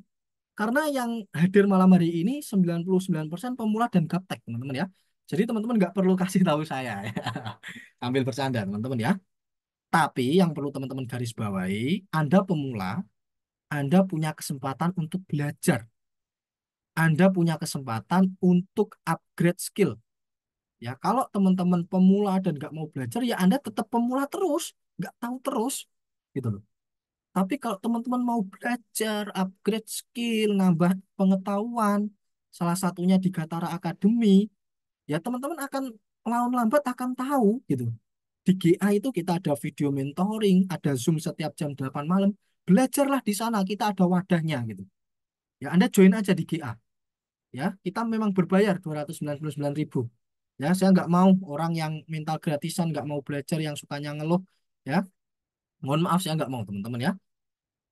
Karena yang hadir malam hari ini 99% pemula dan gaptek teman-teman ya. Jadi teman-teman nggak perlu kasih tahu saya ya. Ambil bercanda teman-teman ya. Tapi yang perlu teman-teman garis bawahi, Anda pemula, Anda punya kesempatan untuk belajar. Anda punya kesempatan untuk upgrade skill. Ya, kalau teman-teman pemula dan nggak mau belajar, ya Anda tetap pemula terus, nggak tahu terus, gitu loh. Tapi kalau teman-teman mau belajar, upgrade skill, nambah pengetahuan, salah satunya di Gatara Academy, ya teman-teman akan laun lambat akan tahu gitu. Di GA itu kita ada video mentoring, ada Zoom setiap jam 8 malam. Belajarlah di sana, kita ada wadahnya gitu. Ya Anda join aja di GA. Ya, kita memang berbayar 299.000. Ya, saya nggak mau orang yang mental gratisan, nggak mau belajar, yang sukanya ngeluh. Ya, mohon maaf saya nggak mau teman-teman ya.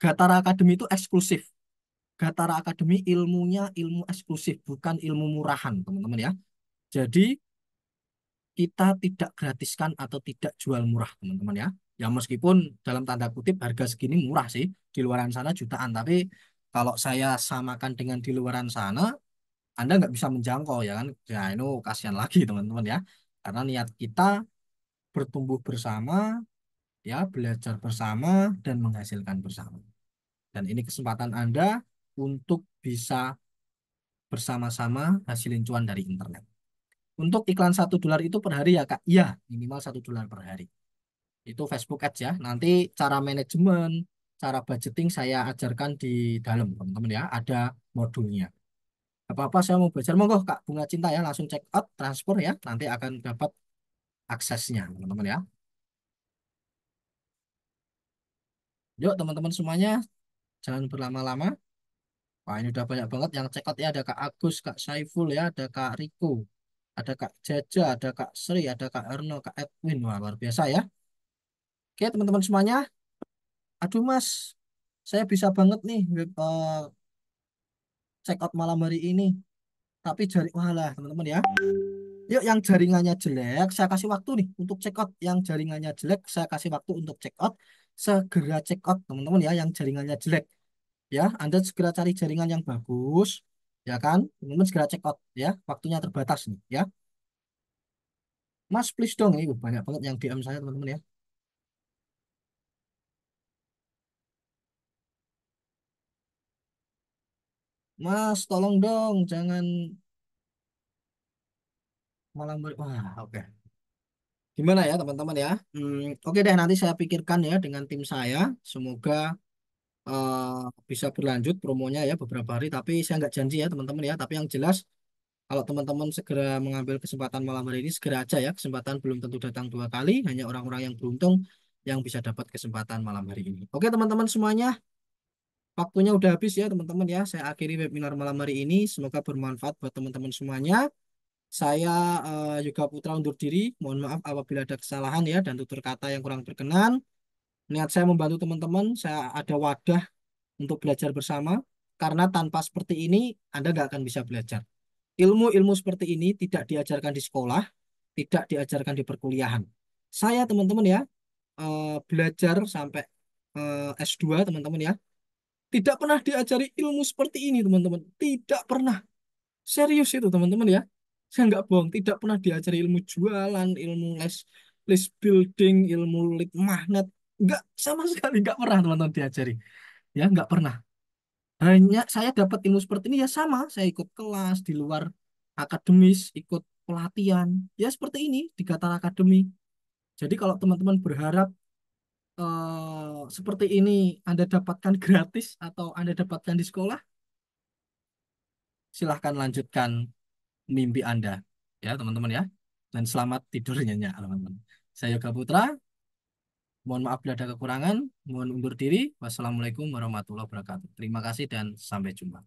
Gatara Academy itu eksklusif. Gatara Academy ilmunya ilmu eksklusif, bukan ilmu murahan, teman-teman ya. Jadi kita tidak gratiskan atau tidak jual murah, teman-teman ya. Ya meskipun dalam tanda kutip harga segini murah sih, di luaran sana jutaan. Tapi kalau saya samakan dengan di luaran sana, Anda nggak bisa menjangkau ya kan. Ya itu kasihan lagi teman-teman ya. Karena niat kita bertumbuh bersama, ya belajar bersama dan menghasilkan bersama. Dan ini kesempatan Anda untuk bisa bersama-sama hasilin cuan dari internet. Untuk iklan 1 dolar itu per hari ya Kak? Iya, minimal 1 dolar per hari. Itu Facebook Ads ya. Nanti cara manajemen, cara budgeting saya ajarkan di dalam teman-teman ya. Ada modulnya. Apa-apa saya mau belajar, monggo Kak Bunga Cinta ya. Langsung check out, transfer ya. Nanti akan dapat aksesnya teman-teman ya. Yuk teman-teman semuanya, jangan berlama-lama. Wah ini udah banyak banget yang check out ya. Ada Kak Agus, Kak Saiful ya. Ada Kak Riko. Ada Kak Jaja, ada Kak Sri, ada Kak Erno, Kak Edwin. Wah, luar biasa ya. Oke, teman-teman semuanya. Aduh, Mas. Saya bisa banget nih check out malam hari ini. Tapi walah teman-teman ya. Yuk yang jaringannya jelek, saya kasih waktu nih untuk check out. Yang jaringannya jelek, saya kasih waktu untuk check out. Segera check out teman-teman ya, yang jaringannya jelek. Ya, Anda segera cari jaringan yang bagus. Ya kan? Teman-teman segera check out ya. Waktunya terbatas nih ya. Mas please dong, ini banyak banget yang DM saya teman-teman ya. Mas tolong dong, jangan malam wah oke. Gimana ya teman-teman ya? Oke deh nanti saya pikirkan ya dengan tim saya. Semoga bisa berlanjut promonya ya beberapa hari. Tapi saya nggak janji ya teman-teman ya. Tapi yang jelas kalau teman-teman segera mengambil kesempatan malam hari ini segera aja ya. Kesempatan belum tentu datang dua kali. Hanya orang-orang yang beruntung yang bisa dapat kesempatan malam hari ini. Oke teman-teman semuanya. Waktunya udah habis ya teman-teman ya. Saya akhiri webinar malam hari ini. Semoga bermanfaat buat teman-teman semuanya. Saya Yoga Putra undur diri. Mohon maaf apabila ada kesalahan ya dan tutur kata yang kurang berkenan. Niat saya membantu teman-teman. Saya ada wadah untuk belajar bersama. Karena tanpa seperti ini, Anda nggak akan bisa belajar. Ilmu-ilmu seperti ini tidak diajarkan di sekolah, tidak diajarkan di perkuliahan. Saya teman-teman ya, belajar sampai S2 teman-teman ya. Tidak pernah diajari ilmu seperti ini teman-teman. Tidak pernah. Serius itu teman-teman ya. Saya nggak bohong. Tidak pernah diajari ilmu jualan, ilmu list building, ilmu lead magnet. Nggak sama sekali nggak pernah teman-teman diajari. Ya nggak pernah. Hanya saya dapat ilmu seperti ini ya sama. Saya ikut kelas di luar akademis, ikut pelatihan. Ya seperti ini di Qatar Academy. Jadi kalau teman-teman berharap seperti ini Anda dapatkan gratis atau Anda dapatkan di sekolah, silahkan lanjutkan mimpi Anda. Ya teman-teman ya. Dan selamat tidur nyenyak teman-teman. Saya Yoga Putra. Mohon maaf bila ada kekurangan. Mohon undur diri. Wassalamualaikum warahmatullahi wabarakatuh. Terima kasih dan sampai jumpa.